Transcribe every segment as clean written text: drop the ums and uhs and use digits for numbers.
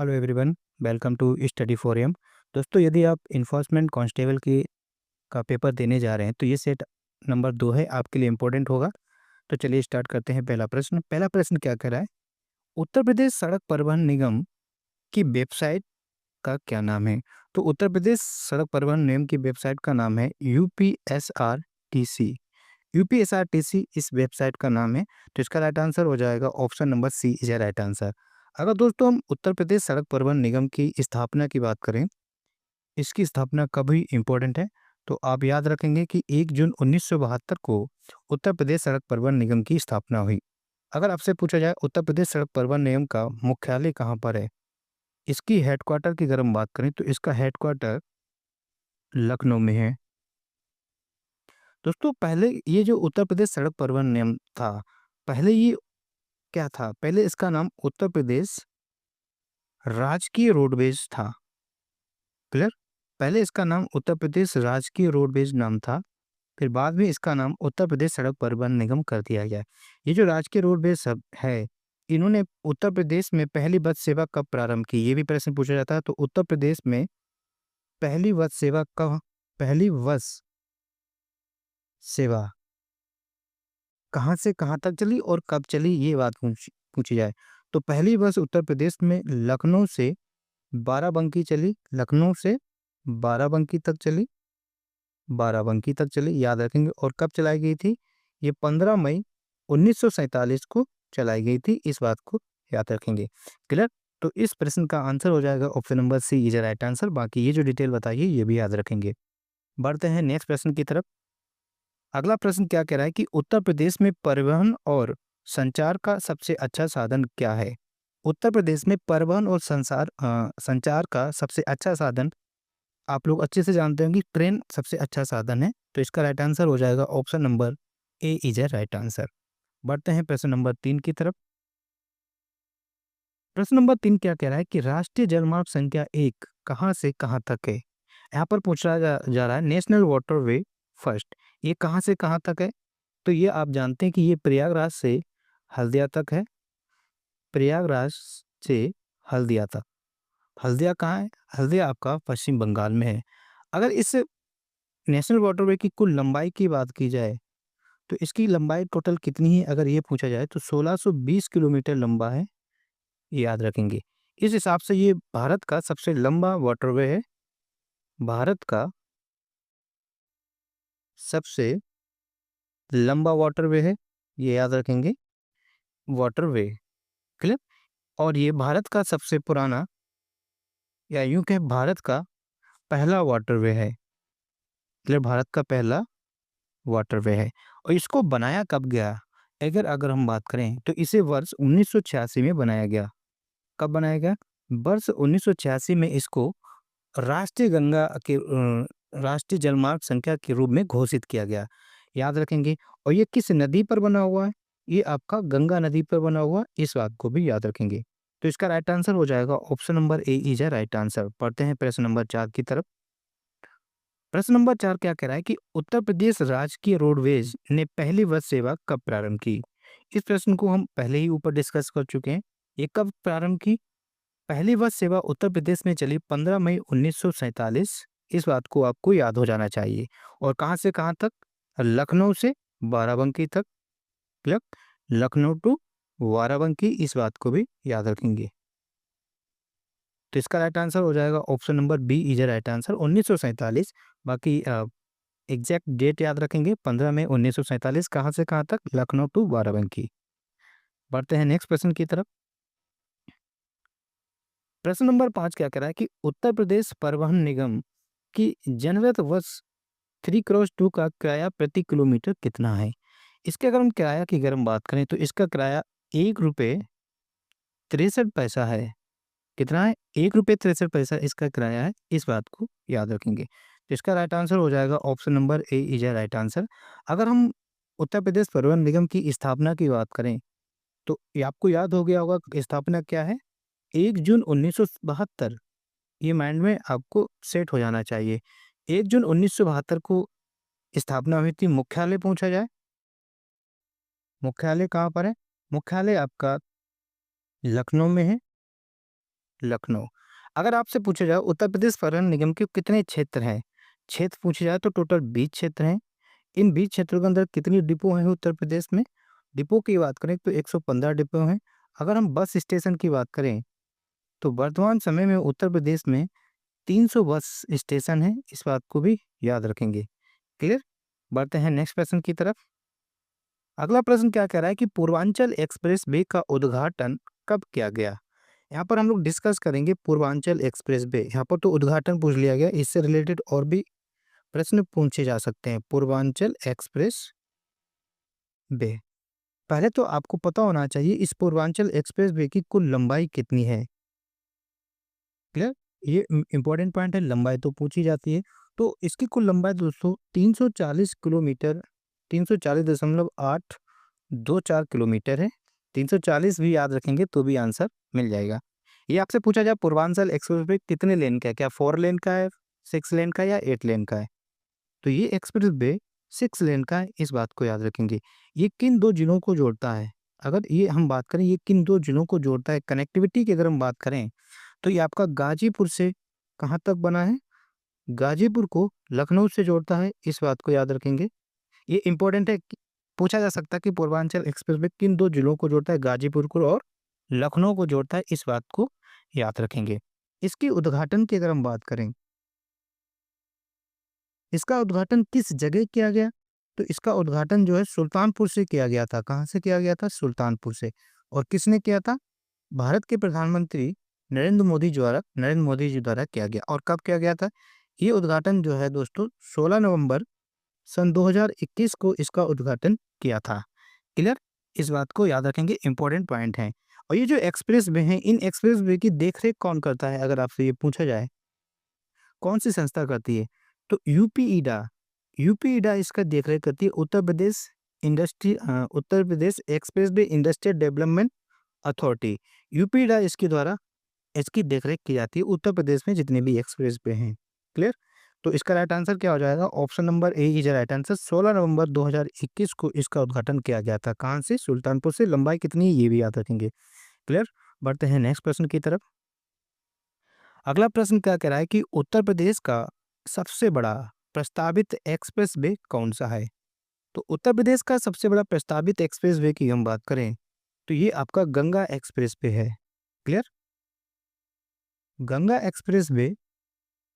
Hello everyone, welcome to study forum. दोस्तों, यदि आप इन्फोर्समेंट कांस्टेबल की का पेपर देने जा रहे हैं तो ये सेट नंबर 2 है, आपके लिए इम्पोर्टेंट होगा। तो चलिए स्टार्ट करते हैं। पहला प्रश्न क्या कह रहा है? उत्तर प्रदेश सड़क परिवहन निगम की वेबसाइट का क्या नाम है? तो उत्तर प्रदेश सड़क परिवहन निगम की वेबसाइट का नाम है यूपीएसआरटीसी। यूपीएसआरटीसी इस वेबसाइट का नाम है। तो इसका राइट आंसर हो जाएगा option number C is right answer. अगर दोस्तों हम उत्तर प्रदेश सड़क परिवहन निगम की स्थापना की बात करें, इसकी स्थापना कब हुई इम्पोर्टेंट है। तो आप याद रखेंगे कि 1 जून 1972 को उत्तर प्रदेश सड़क परिवहन निगम की स्थापना हुई। अगर आपसे पूछा जाए उत्तर प्रदेश सड़क परिवहन निगम का मुख्यालय कहाँ पर है, इसकी हेडक्वार्टर की अगर हम बात करें तो इसका हेडक्वार्टर लखनऊ में है। दोस्तों, पहले ये जो उत्तर प्रदेश सड़क परिवहन निगम था, पहले ये क्या था? पहले इसका नाम उत्तर प्रदेश राजकीय रोडवेज था। क्लियर? पहले इसका नाम उत्तर प्रदेश राजकीय रोडवेज नाम था, फिर बाद में इसका नाम उत्तर प्रदेश सड़क परिवहन निगम कर दिया गया। ये जो राजकीय रोडवेज सब है, इन्होंने उत्तर प्रदेश में पहली बस सेवा कब प्रारंभ की? ये भी प्रश्न पूछा जाता है। तो उत्तर प्रदेश में पहली बस सेवा कहाँ से कहाँ तक चली और कब चली, ये बात पूछी जाए तो पहली बस उत्तर प्रदेश में लखनऊ से बाराबंकी चली। लखनऊ से बाराबंकी तक चली, बाराबंकी तक चली, याद रखेंगे। और कब चलाई गई थी? ये 15 मई 1947 को चलाई गई थी। इस बात को याद रखेंगे। क्लियर? तो इस प्रश्न का आंसर हो जाएगा option number C is right answer. बाकी ये जो डिटेल बताइए ये भी याद रखेंगे। बढ़ते हैं नेक्स्ट प्रश्न की तरफ। अगला प्रश्न क्या कह रहा है कि उत्तर प्रदेश में परिवहन और संचार का सबसे अच्छा साधन क्या है? उत्तर प्रदेश में परिवहन और संचार का सबसे अच्छा साधन आप लोग अच्छे से जानते होंगे, ट्रेन सबसे अच्छा साधन है। तो इसका राइट आंसर हो जाएगा option number A is a right answer. बढ़ते हैं प्रश्न नंबर 3 की तरफ। प्रश्न नंबर 3 क्या कह रहा है कि राष्ट्रीय जलमार्ग संख्या 1 कहाँ से कहाँ तक है? यहाँ पर पूछा जा रहा है नेशनल वाटरवे फर्स्ट, ये कहाँ से कहाँ तक है? तो ये आप जानते हैं कि ये प्रयागराज से हल्दिया तक है। प्रयागराज से हल्दिया तक। हल्दिया कहाँ है? हल्दिया आपका पश्चिम बंगाल में है। अगर इस नेशनल वाटरवे की कुल लंबाई की बात की जाए तो इसकी लंबाई टोटल कितनी है अगर ये पूछा जाए तो 1620 किलोमीटर लंबा है, ये याद रखेंगे। इस हिसाब से ये भारत का सबसे लंबा वाटरवे है। भारत का सबसे लंबा वाटरवे है, ये याद रखेंगे। वाटरवे। क्लियर? और ये भारत का सबसे पुराना या यूं कहें भारत का पहला वाटरवे है। क्लियर? भारत का पहला वाटरवे है। और इसको बनाया कब गया? अगर हम बात करें तो इसे वर्ष 1986 में बनाया गया। कब बनाया गया? वर्ष 1986 में इसको राष्ट्रीय जलमार्ग संख्या के रूप में घोषित किया गया। याद रखेंगे। और ये किस नदी पर बना हुआ है? ये आपका गंगा नदी पर बना हुआ, इस बात को भी याद रखेंगे। तो इसका राइट आंसर हो जाएगा option number A is a right answer. पढ़ते हैं प्रश्न नंबर 4 की तरफ। प्रश्न नंबर 4 क्या कह रहा है कि उत्तर प्रदेश राजकीय रोडवेज ने पहली बस सेवा कब प्रारंभ की? इस प्रश्न को हम पहले ही ऊपर डिस्कस कर चुके हैं। ये कब प्रारंभ की? पहली बस सेवा उत्तर प्रदेश में चली 15 मई 1947। इस बात को आपको याद हो जाना चाहिए। और कहाँ से कहाँ तक? लखनऊ से बाराबंकी तक। क्लियर? लखनऊ टू बाराबंकी, इस बात को भी याद रखेंगे। तो इसका राइट आंसर हो जाएगा option number B is right answer 1947। बाकी एग्जैक्ट डेट याद रखेंगे 15 मई 1947। कहाँ से कहाँ तक? लखनऊ टू बाराबंकी। बढ़ते हैं नेक्स्ट प्रश्न की तरफ। प्रश्न नंबर 5 क्या कह रहा है कि उत्तर प्रदेश परिवहन निगम की जनरत बस 3x2 का किराया प्रति किलोमीटर कितना है? इसके अगर हम किराया की अगर हम बात करें तो इसका किराया 1 रुपये 63 पैसा है। कितना है? 1 रुपये 63 पैसा इसका किराया है। इस बात को याद रखेंगे। तो इसका राइट आंसर हो जाएगा option number A is a right answer. अगर हम उत्तर प्रदेश परिवहन निगम की स्थापना की बात करें तो ये आपको याद हो गया होगा कि स्थापना क्या है? 1 जून 1972। ये माइंड में आपको सेट हो जाना चाहिए। 1 जून 1972 को स्थापना हुई थी। मुख्यालय पूछा जाए, मुख्यालय कहाँ पर है? मुख्यालय आपका लखनऊ में है। लखनऊ। अगर आपसे पूछा जाए उत्तर प्रदेश परिवहन निगम के कितने क्षेत्र हैं? क्षेत्र पूछे जाए तो टोटल 20 क्षेत्र हैं। इन 20 क्षेत्रों के अंदर कितनी डिपो हैं उत्तर प्रदेश में? डिपो की बात करें तो 115 डिपो हैं। अगर हम बस स्टेशन की बात करें तो वर्तमान समय में उत्तर प्रदेश में 300 बस स्टेशन हैं, इस बात को भी याद रखेंगे। क्लियर? बढ़ते हैं नेक्स्ट प्रश्न की तरफ। अगला प्रश्न क्या कह रहा है कि पूर्वांचल एक्सप्रेस वे का उद्घाटन कब किया गया? यहाँ पर हम लोग डिस्कस करेंगे पूर्वांचल एक्सप्रेस वे। यहाँ पर तो उद्घाटन पूछ लिया गया, इससे रिलेटेड और भी प्रश्न पूछे जा सकते हैं। पूर्वांचल एक्सप्रेस वे, पहले तो आपको पता होना चाहिए इस पूर्वांचल एक्सप्रेस वे की कुल लंबाई कितनी है। क्लियर? ये इंपॉर्टेंट पॉइंट है, लंबाई तो पूछी जाती है। तो इसकी कुल लंबाई दोस्तों 340 किलोमीटर, 340.824 किलोमीटर है। 340 भी याद रखेंगे तो भी आंसर मिल जाएगा। ये आपसे पूछा जाए पूर्वांचल एक्सप्रेस वे कितने लेन का है, क्या 4 लेन का है, 6 लेन का है या 8 लेन का है? तो ये एक्सप्रेस वे 6 लेन का है, इस बात को याद रखेंगे। ये किन दो जिलों को जोड़ता है? अगर ये हम बात करें ये किन दो जिलों को जोड़ता है, कनेक्टिविटी की अगर हम बात करें तो ये आपका गाजीपुर से कहाँ तक बना है? गाजीपुर को लखनऊ से जोड़ता है, इस बात को याद रखेंगे। ये इंपॉर्टेंट है, पूछा जा सकता है कि पूर्वांचल एक्सप्रेस वे किन दो जिलों को जोड़ता है? गाजीपुर को और लखनऊ को जोड़ता है, इस बात को याद रखेंगे। इसके उद्घाटन की अगर हम बात करें, इसका उद्घाटन किस जगह किया गया? तो इसका उद्घाटन जो है सुल्तानपुर से किया गया था। कहाँ से किया गया था? सुल्तानपुर से। और किसने किया था? भारत के प्रधानमंत्री नरेंद्र मोदी जी द्वारा किया गया। और कब किया गया था? ये उद्घाटन जो है दोस्तों 16 नवंबर सन 2021 को इसका उद्घाटन किया था। क्लियर? इस बात को याद रखेंगे, इंपॉर्टेंट पॉइंट है। और ये जो एक्सप्रेस वे हैं, इन एक्सप्रेस वे की देखरेख कौन करता है अगर आपसे ये पूछा जाए? कौन सी संस्था करती है? तो यूपी ईडा इसका देखरेख करती है। Uttar Pradesh expressway industrial development authority, UPEIDA इसके द्वारा इसकी देखरेख की जाती है उत्तर प्रदेश में जितने भी एक्सप्रेस वे हैं। क्लियर? तो इसका राइट आंसर क्या हो जाएगा? Option number A is right answer. 16 नवंबर 2021 को इसका उद्घाटन किया गया था। कहाँ से? सुल्तानपुर से। लंबाई कितनी है ये भी याद रखेंगे। क्लियर? बढ़ते हैं नेक्स्ट प्रश्न की तरफ। अगला प्रश्न क्या कह रहा है कि उत्तर प्रदेश का सबसे बड़ा प्रस्तावित एक्सप्रेस वे कौन सा है? तो उत्तर प्रदेश का सबसे बड़ा प्रस्तावित एक्सप्रेस वे की हम बात करें तो ये आपका गंगा एक्सप्रेस वे है। Clear? Ganga express way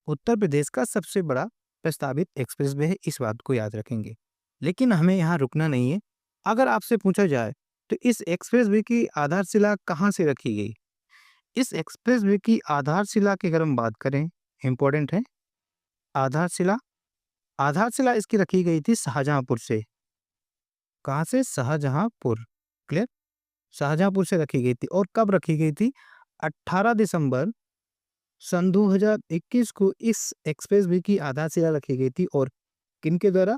Uttar Pradesh का सबसे बड़ा प्रस्तावित एक्सप्रेस वे है, इस बात को याद रखेंगे। लेकिन हमें यहाँ रुकना नहीं है। अगर आपसे पूछा जाए तो इस एक्सप्रेस वे की आधारशिला कहाँ से रखी गई? इस एक्सप्रेस वे की आधारशिला की अगर हम बात करें, इंपॉर्टेंट है आधारशिला। आधारशिला इसकी रखी गई थी शाहजहांपुर से। कहाँ से? शाहजहांपुर। क्लियर? शाहजहांपुर से रखी गई थी। और कब रखी गई थी? 18 दिसंबर सन 2021 को इस एक्सप्रेस वे की आधारशिला रखी गई थी। और किनके द्वारा?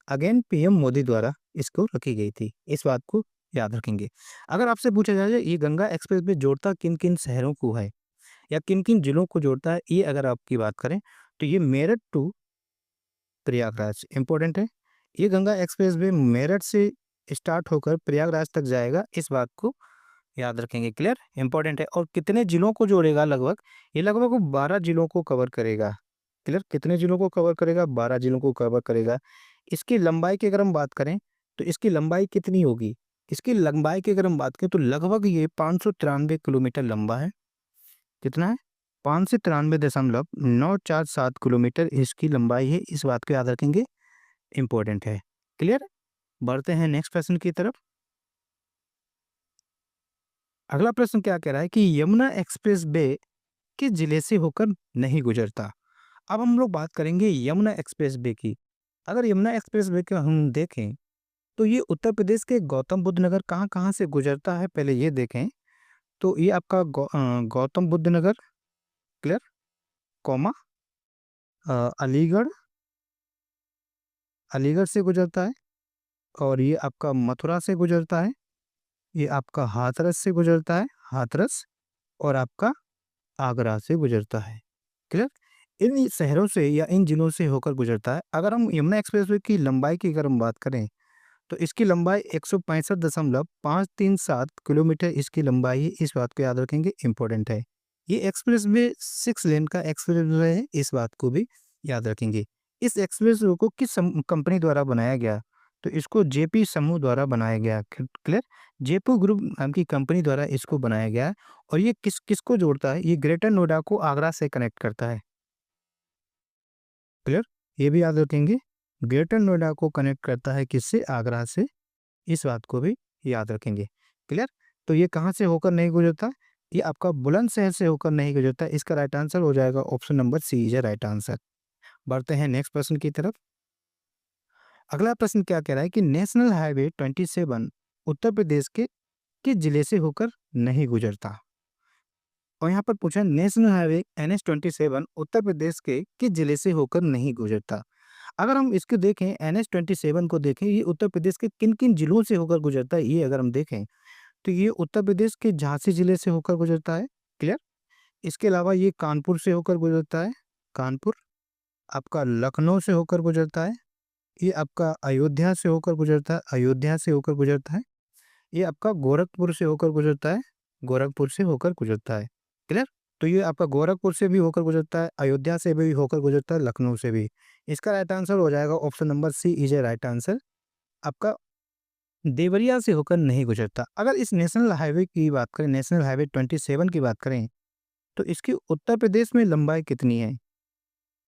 अगेन पीएम मोदी द्वारा इसको रखी गई थी, इस बात को याद रखेंगे। अगर आपसे पूछा जाए ये गंगा एक्सप्रेस वे जोड़ता किन किन शहरों को है या किन किन जिलों को जोड़ता है, ये अगर आपकी बात करें तो ये मेरठ टू प्रयागराज, इंपॉर्टेंट है। ये गंगा एक्सप्रेस वे मेरठ से स्टार्ट होकर प्रयागराज तक जाएगा, इस बात को याद रखेंगे। क्लियर? इंपॉर्टेंट है। और कितने जिलों को जोड़ेगा? लगभग ये लगभग 12 जिलों को कवर करेगा। क्लियर? कितने जिलों को कवर करेगा? 12 जिलों को कवर करेगा। इसकी लंबाई की अगर हम बात करें तो इसकी लंबाई कितनी होगी? इसकी लंबाई की अगर हम बात करें तो लगभग ये 593 किलोमीटर लंबा है। कितना है? 593.947 किलोमीटर इसकी लंबाई है, इस बात को याद रखेंगे, इंपॉर्टेंट है। क्लियर? बढ़ते हैं नेक्स्ट प्रश्न की तरफ। अगला प्रश्न क्या कह रहा है कि यमुना एक्सप्रेस वे किस जिले से होकर नहीं गुजरता? अब हम लोग बात करेंगे यमुना एक्सप्रेस वे की। अगर यमुना एक्सप्रेस वे को हम देखें तो ये उत्तर प्रदेश के गौतम बुद्ध नगर कहाँ से गुजरता है, पहले ये देखें। तो ये आपका गौतम बुद्ध नगर, क्लियर, कौमा अलीगढ़, अलीगढ़ से गुजरता है। और ये आपका मथुरा से गुजरता है। ये आपका हाथरस से गुजरता है, हाथरस। और आपका आगरा से गुजरता है। क्लियर? इन शहरों से या इन जिलों से होकर गुजरता है। अगर हम यमुना एक्सप्रेसवे की लंबाई की अगर हम बात करें तो इसकी लंबाई 165.537 किलोमीटर इसकी लंबाई है, इस बात को याद रखेंगे, इंपॉर्टेंट है। ये एक्सप्रेसवे 6 लेन का एक्सप्रेसवे है, इस बात को भी याद रखेंगे। इस एक्सप्रेसवे को किस कंपनी द्वारा बनाया गया? तो इसको जेपी समूह द्वारा बनाया गया। क्लियर? जेपी ग्रुप नाम की कंपनी द्वारा इसको बनाया गया और ये किसको जोड़ता है? ये ग्रेटर नोएडा को आगरा से कनेक्ट करता है। क्लियर? ये भी याद रखेंगे। ग्रेटर नोएडा को कनेक्ट करता है किससे? आगरा से। इस बात को भी याद रखेंगे। क्लियर? तो ये कहाँ से होकर नहीं गुजरता? ये आपका बुलंदशहर से होकर नहीं गुजरता। इसका राइट आंसर हो जाएगा option number C is right answer. बढ़ते हैं नेक्स्ट प्रश्न की तरफ। अगला प्रश्न क्या कह रहा है कि नेशनल हाईवे 27 उत्तर प्रदेश के किस जिले से होकर नहीं गुजरता? और यहाँ पर पूछा national highway NH 27 Uttar Pradesh के किस जिले से होकर नहीं गुजरता? अगर हम इसको देखें NH 27 को देखें, ये उत्तर प्रदेश के किन किन जिलों से होकर गुजरता है, ये अगर हम देखें तो ये उत्तर प्रदेश के झांसी जिले से होकर गुजरता है। क्लियर? इसके अलावा ये कानपुर से होकर गुजरता है, कानपुर। आपका लखनऊ से होकर गुजरता है। ये आपका अयोध्या से होकर गुजरता है, अयोध्या से होकर गुजरता है। ये आपका गोरखपुर से होकर गुजरता है, गोरखपुर से होकर गुजरता है। क्लियर? तो ये आपका गोरखपुर से भी होकर गुजरता है, अयोध्या से भी होकर गुजरता है, लखनऊ से भी। इसका राइट आंसर हो जाएगा option number C is A right answer. आपका देवरिया से होकर नहीं गुजरता। अगर इस नेशनल हाईवे की बात करें, नेशनल हाईवे 27 की बात करें, तो इसकी उत्तर प्रदेश में लंबाई कितनी है?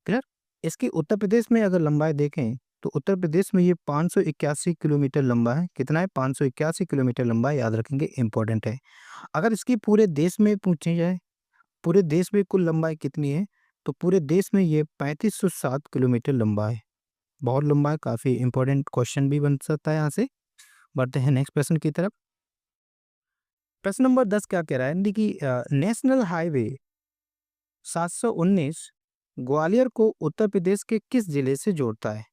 क्लियर? इसकी उत्तर प्रदेश में अगर लंबाई देखें तो उत्तर प्रदेश में ये 581 किलोमीटर लंबा है। कितना है? 581 किलोमीटर लंबा है, याद रखेंगे, इंपॉर्टेंट है। अगर इसकी पूरे देश में पूछी जाए, पूरे देश में कुल लंबाई कितनी है, तो पूरे देश में ये 3507 किलोमीटर लंबा है। बहुत लंबा है, काफ़ी इंपॉर्टेंट क्वेश्चन भी बन सकता है यहाँ से। बढ़ते हैं नेक्स्ट प्रश्न की तरफ। प्रश्न नंबर 10 क्या कह रहा है? देखिए नेशनल हाईवे 719 ग्वालियर को उत्तर प्रदेश के किस जिले से जोड़ता है?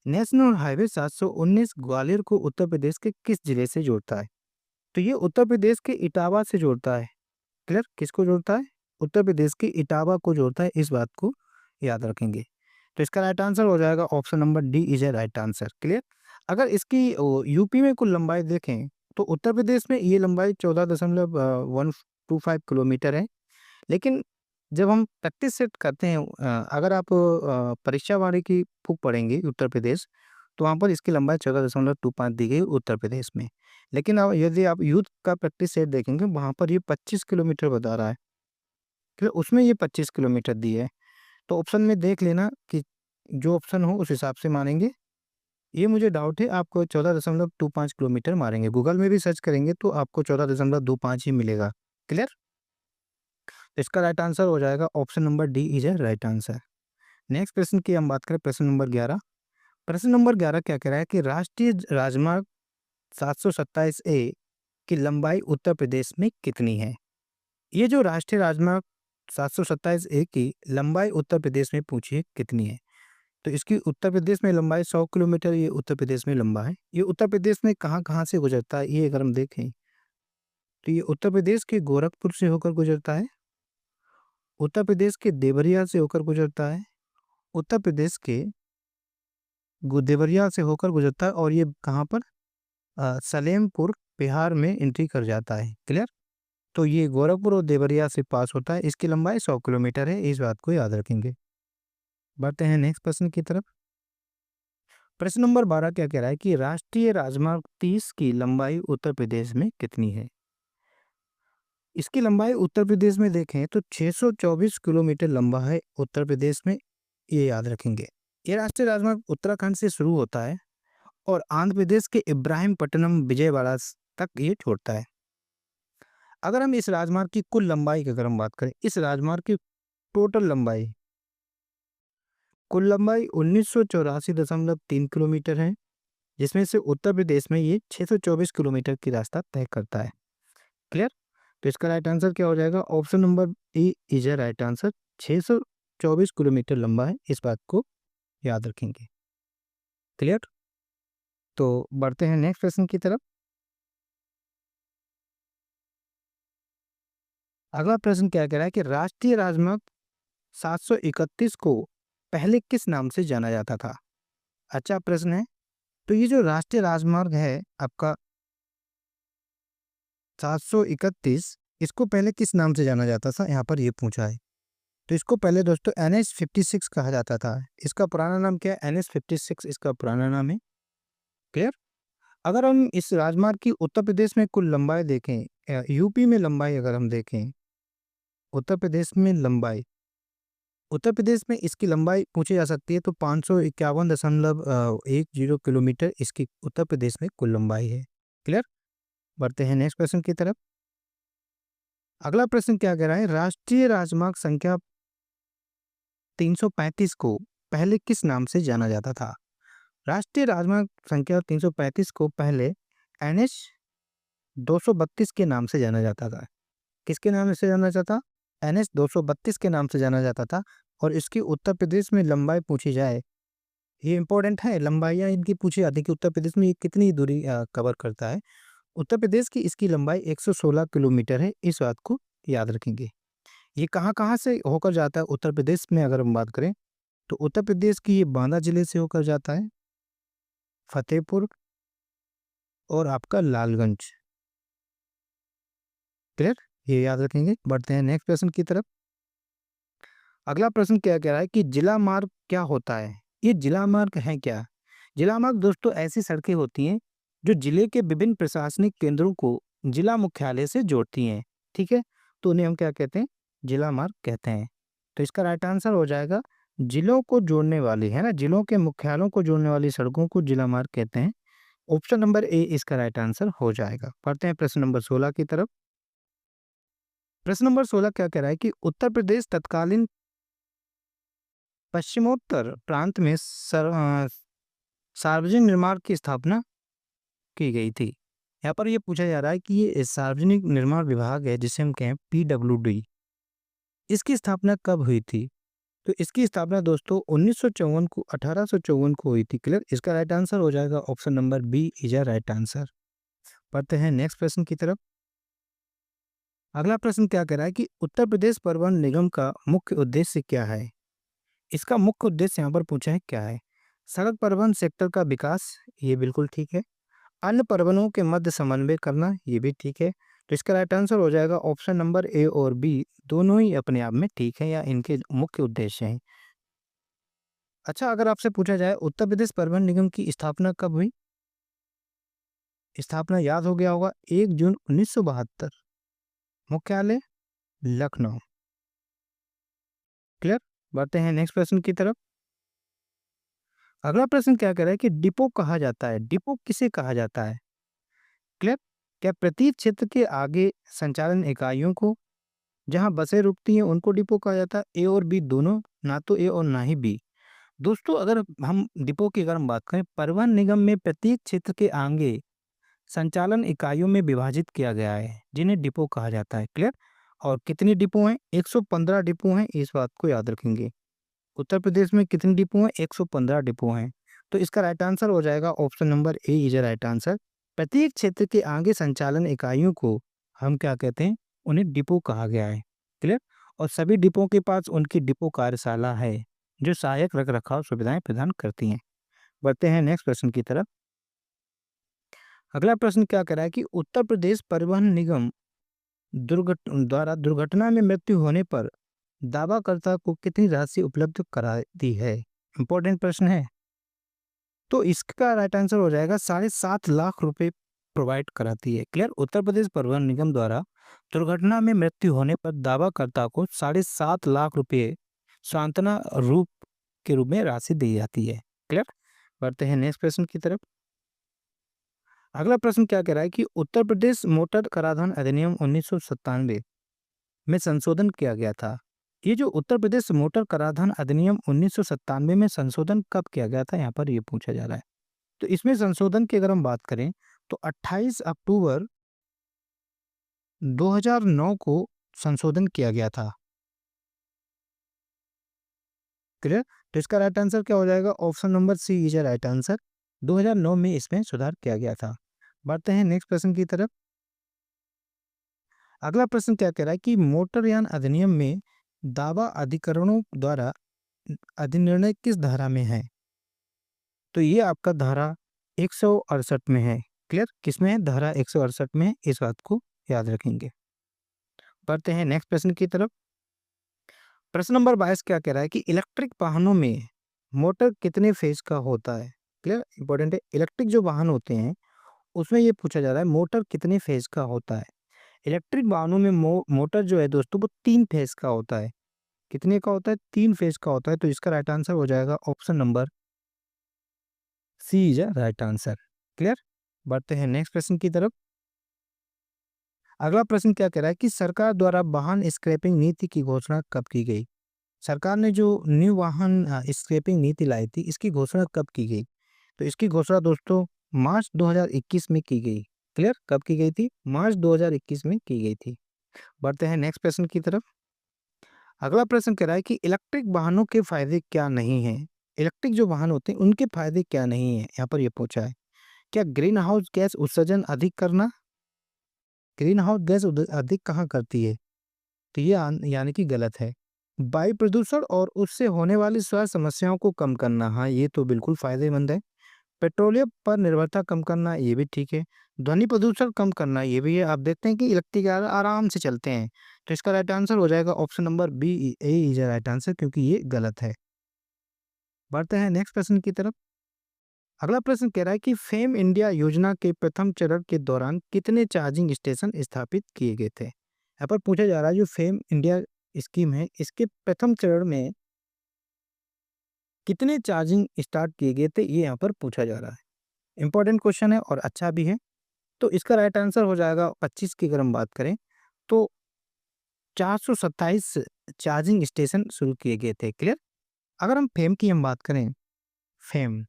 नेशनल हाईवे 719 ग्वालियर को उत्तर प्रदेश के किस जिले से जोड़ता है? तो ये उत्तर प्रदेश के इटावा से जोड़ता है। क्लियर? किसको जोड़ता है? उत्तर प्रदेश के इटावा को जोड़ता है, इस बात को याद रखेंगे। तो इसका राइट आंसर हो जाएगा option number D is a right answer. Clear? अगर इसकी यूपी में कुल लंबाई देखें तो उत्तर प्रदेश में ये लंबाई 14.125 किलोमीटर है। लेकिन जब हम प्रैक्टिस सेट करते हैं, अगर आप परीक्षा वाले की बुक पढ़ेंगे उत्तर प्रदेश, तो वहाँ पर इसकी लंबाई 14.25 दी गई उत्तर प्रदेश में। लेकिन अब यदि आप यूथ का प्रैक्टिस सेट देखेंगे, वहाँ पर ये 25 किलोमीटर बता रहा है। फिर उसमें ये 25 किलोमीटर दी है। तो ऑप्शन में देख लेना कि जो ऑप्शन हो उस हिसाब से मानेंगे। ये मुझे डाउट है, आपको 14.25 किलोमीटर मारेंगे। गूगल में भी सर्च करेंगे तो आपको 14.25 ही मिलेगा। क्लियर? तो इसका राइट आंसर हो जाएगा option number D is a right answer. Next प्रश्न की हम बात करें, प्रश्न नंबर 11। प्रश्न नंबर 11 क्या कह रहा है कि राष्ट्रीय राजमार्ग 727 ए की लंबाई उत्तर प्रदेश में कितनी है? ये जो राष्ट्रीय राजमार्ग 727 ए की लंबाई उत्तर प्रदेश में पूछी है कितनी है? तो इसकी उत्तर प्रदेश में लंबाई 100 किलोमीटर ये उत्तर प्रदेश में लंबा है। ये उत्तर प्रदेश में कहाँ-कहाँ से गुजरता है, ये अगर हम देखें तो ये उत्तर प्रदेश के गोरखपुर से होकर गुजरता है, उत्तर प्रदेश के देवरिया से होकर गुजरता है, उत्तर प्रदेश के देवरिया से होकर गुजरता है और ये कहाँ पर? सलेमपुर बिहार में एंट्री कर जाता है। क्लियर? तो ये गोरखपुर और देवरिया से पास होता है। इसकी लंबाई 100 किलोमीटर है, इस बात को याद रखेंगे। बढ़ते हैं नेक्स्ट प्रश्न की तरफ। प्रश्न नंबर 12 क्या कह रहा है कि राष्ट्रीय राजमार्ग 30 की लंबाई उत्तर प्रदेश में कितनी है? इसकी लंबाई उत्तर प्रदेश में देखें तो 624 किलोमीटर लंबा है उत्तर प्रदेश में, ये याद रखेंगे। ये राष्ट्रीय राजमार्ग उत्तराखंड से शुरू होता है और आंध्र प्रदेश के इब्राहिमपट्टनम विजयवाड़ा तक ये छोड़ता है। अगर हम इस राजमार्ग की कुल लंबाई की अगर हम बात करें, इस राजमार्ग की टोटल लंबाई, कुल लंबाई 1984.3 किलोमीटर है, जिसमें से उत्तर प्रदेश में ये 624 किलोमीटर की रास्ता तय करता है। क्लियर? तो इसका राइट आंसर क्या हो जाएगा? Option number A is a right answer. 624 kilometre लंबा है, इस बात को याद रखेंगे। क्लियर? तो बढ़ते हैं नेक्स्ट प्रश्न की तरफ। अगला प्रश्न क्या कह रहा है कि राष्ट्रीय राजमार्ग 731 को पहले किस नाम से जाना जाता था? अच्छा प्रश्न है। तो ये जो राष्ट्रीय राजमार्ग है आपका 731, इसको पहले किस नाम से जाना जाता था, यहाँ पर ये पूछा है। तो इसको पहले दोस्तों NH-56 कहा जाता था। इसका पुराना नाम क्या है? NH-56 इसका पुराना नाम है। क्लियर? अगर हम इस राजमार्ग की उत्तर प्रदेश में कुल लंबाई देखें, यूपी में लंबाई अगर हम देखें, उत्तर प्रदेश में लंबाई, उत्तर प्रदेश में इसकी लंबाई पूछी जा सकती है, तो 551.10 किलोमीटर इसकी उत्तर प्रदेश में कुल लंबाई है। क्लियर? बढ़ते हैं नेक्स्ट क्वेश्चन की तरफ। अगला प्रश्न क्या कह रहा है? राष्ट्रीय राजमार्ग संख्या 335 को पहले किस नाम से जाना जाता था? राष्ट्रीय राजमार्ग संख्या 335 को पहले NH 232 के नाम से जाना जाता था। किसके नाम से जाना जाता? NH 232 के नाम से जाना जाता था। और इसकी उत्तर प्रदेश में लंबाई पूछी जाए, ये इंपॉर्टेंट है, लंबाइयाँ इनकी पूछी जाती है कि उत्तर प्रदेश में ये कितनी दूरी कवर करता है। उत्तर प्रदेश की इसकी लंबाई 116 किलोमीटर है, इस बात को याद रखेंगे। ये कहाँ से होकर जाता है उत्तर प्रदेश में अगर हम बात करें, तो उत्तर प्रदेश की ये बांदा जिले से होकर जाता है, फतेहपुर और आपका लालगंज। क्लियर? ये याद रखेंगे। बढ़ते हैं नेक्स्ट प्रश्न की तरफ। अगला प्रश्न क्या कह रहा है कि जिला मार्ग क्या होता है? ये जिला मार्ग है क्या? जिला मार्ग दोस्तों ऐसी सड़कें होती हैं जो जिले के विभिन्न प्रशासनिक केंद्रों को जिला मुख्यालय से जोड़ती हैं। ठीक है, तो उन्हें हम क्या कहते हैं? जिला मार्ग कहते हैं। तो इसका राइट आंसर हो जाएगा जिलों को जोड़ने वाली, है ना, जिलों के मुख्यालयों को जोड़ने वाली सड़कों को जिला मार्ग कहते हैं। ऑप्शन नंबर ए इसका राइट आंसर हो जाएगा। पढ़ते हैं प्रश्न नंबर 16 की तरफ। प्रश्न नंबर 16 क्या कह रहा है कि उत्तर प्रदेश तत्कालीन पश्चिमोत्तर प्रांत में सार्वजनिक निर्माण की स्थापना की गई थी। यहाँ पर ये पूछा जा रहा है कि ये सार्वजनिक निर्माण विभाग है जिसे हम कहें PWD, इसकी स्थापना कब हुई थी? तो इसकी स्थापना दोस्तों 1954 को 1854 को हुई थी। क्लियर? इसका राइट आंसर हो जाएगा option number B is a right answer. पढ़ते हैं नेक्स्ट प्रश्न की तरफ। अगला प्रश्न क्या कह रहा है कि उत्तर प्रदेश परिवहन निगम का मुख्य उद्देश्य क्या है? इसका मुख्य उद्देश्य यहाँ पर पूछा है क्या है? सड़क परिवहन सेक्टर का विकास, ये बिल्कुल ठीक है। अन्य परिवहनों के मध्य समन्वय करना, ये भी ठीक है। तो इसका राइट आंसर हो जाएगा ऑप्शन नंबर ए और बी, दोनों ही अपने आप में ठीक है या इनके मुख्य उद्देश्य हैं। अच्छा, अगर आपसे पूछा जाए उत्तर प्रदेश परिवहन निगम की स्थापना कब हुई? स्थापना याद हो गया होगा, 1 जून 1972, मुख्यालय लखनऊ। क्लियर? बढ़ते हैं नेक्स्ट प्रश्न की तरफ। अगला प्रश्न क्या कह रहा है कि डिपो कहा जाता है, डिपो किसे कहा जाता है? क्लियर? क्या प्रत्येक क्षेत्र के आगे संचालन इकाइयों को, जहां बसें रुकती हैं, उनको डिपो कहा जाता है? ए और बी दोनों, ना तो ए और ना ही बी। दोस्तों अगर हम डिपो की अगर हम बात करें, परिवहन निगम में प्रत्येक क्षेत्र के आगे संचालन इकाइयों में विभाजित किया गया है, जिन्हें डिपो कहा जाता है। क्लियर? और कितनी डिपो हैं? 115 डिपो हैं, इस बात को याद रखेंगे। उत्तर प्रदेश में कितनी डिपो हैं? 115 डिपो हैं। तो इसका राइट आंसर हो जाएगा option number A is a right answer. प्रत्येक क्षेत्र के आगे संचालन इकाइयों को हम क्या कहते हैं? उन्हें डिपो कहा गया है। क्लियर? और सभी डिपो के पास उनकी डिपो कार्यशाला है जो सहायक रख रखाव सुविधाएं प्रदान करती हैं। बढ़ते हैं नेक्स्ट प्रश्न की तरफ। अगला प्रश्न क्या कह रहा है कि उत्तर प्रदेश परिवहन निगम द्वारा दुर्घटना में मृत्यु होने पर दावाकर्ता को कितनी राशि उपलब्ध कराती है? इंपॉर्टेंट प्रश्न है। तो इसका राइट आंसर हो जाएगा 7.5 लाख रुपए प्रोवाइड कराती है। क्लियर? उत्तर प्रदेश परिवहन निगम द्वारा दुर्घटना में मृत्यु होने पर दावाकर्ता को 7.5 लाख रुपए सांत्वना के रूप में राशि दी जाती है। क्लियर? बढ़ते हैं नेक्स्ट प्रश्न की तरफ। अगला प्रश्न क्या कह रहा है कि उत्तर प्रदेश मोटर कराधान अधिनियम 1997 में संशोधन किया गया था। ये जो उत्तर प्रदेश मोटर कराधान अधिनियम 1997 में संशोधन कब किया गया था, यहाँ पर ये पूछा जा रहा है। तो इसमें संशोधन की अगर हम बात करें तो 28 अक्टूबर 2009 को संशोधन किया गया था। क्लियर? तो इसका राइट आंसर क्या हो जाएगा? Option number C is right answer. 2009 में इसमें सुधार किया गया था। बढ़ते हैं नेक्स्ट प्रश्न की तरफ। अगला प्रश्न क्या कह रहा है कि मोटरयान अधिनियम में दावा अधिकरणों द्वारा अधिनिर्णय किस धारा में है? तो ये आपका धारा 168 में है। क्लियर? किसमें है? धारा 168 में है, इस बात को याद रखेंगे। बढ़ते हैं नेक्स्ट प्रश्न की तरफ। प्रश्न नंबर 22 क्या कह रहा है कि इलेक्ट्रिक वाहनों में मोटर कितने फेज का होता है? क्लियर, इंपॉर्टेंट है। इलेक्ट्रिक जो वाहन होते हैं उसमें ये पूछा जा रहा है मोटर कितने फेज का होता है। इलेक्ट्रिक वाहनों में मोटर जो है दोस्तों वो 3 फेज का होता है। कितने का होता है? 3 फेज का होता है। तो इसका राइट आंसर हो जाएगा option number C is a right answer. Clear, बढ़ते हैं नेक्स्ट प्रश्न की तरफ। अगला प्रश्न क्या कह रहा है कि सरकार द्वारा वाहन स्क्रैपिंग नीति की घोषणा कब की गई? सरकार ने जो न्यू वाहन स्क्रैपिंग नीति लाई थी इसकी घोषणा कब की गई? तो इसकी घोषणा दोस्तों मार्च 2021 में की गई। क्लियर, कब की गई थी? मार्च 2021 में की गई थी। बढ़ते हैं नेक्स्ट प्रश्न की तरफ। अगला प्रश्न कह रहा है कि इलेक्ट्रिक वाहनों के फायदे क्या नहीं हैं? इलेक्ट्रिक जो वाहन होते हैं उनके फायदे क्या नहीं है, यहाँ पर ये पूछा है। क्या ग्रीन हाउस गैस उत्सर्जन अधिक करना? ग्रीन हाउस गैस अधिक कहाँ करती है? तो ये यानी कि गलत है। वायु प्रदूषण और उससे होने वाली स्वास्थ्य समस्याओं को कम करना, हाँ ये तो बिल्कुल फायदेमंद है। पेट्रोलियम पर निर्भरता कम करना, ये भी ठीक है। ध्वनि प्रदूषण कम करना, ये भी है। आप देखते हैं कि इलेक्ट्रिक कार आराम से चलते हैं। तो इसका राइट आंसर हो जाएगा option number B, A is right answer, क्योंकि ये गलत है। बढ़ते हैं नेक्स्ट प्रश्न की तरफ। अगला प्रश्न कह रहा है कि फेम इंडिया योजना के प्रथम चरण के दौरान कितने चार्जिंग स्टेशन स्थापित किए गए थे? यहाँ पर पूछा जा रहा है जो फेम इंडिया स्कीम है इसके प्रथम चरण में कितने चार्जिंग स्टार्ट किए गए थे, ये यहाँ पर पूछा जा रहा है। इंपॉर्टेंट क्वेश्चन है और अच्छा भी है। तो इसका राइट आंसर हो जाएगा 25 की अगर हम बात करें तो 427 चार्जिंग स्टेशन शुरू किए गए थे। क्लियर, अगर हम फेम की हम बात करें, फेम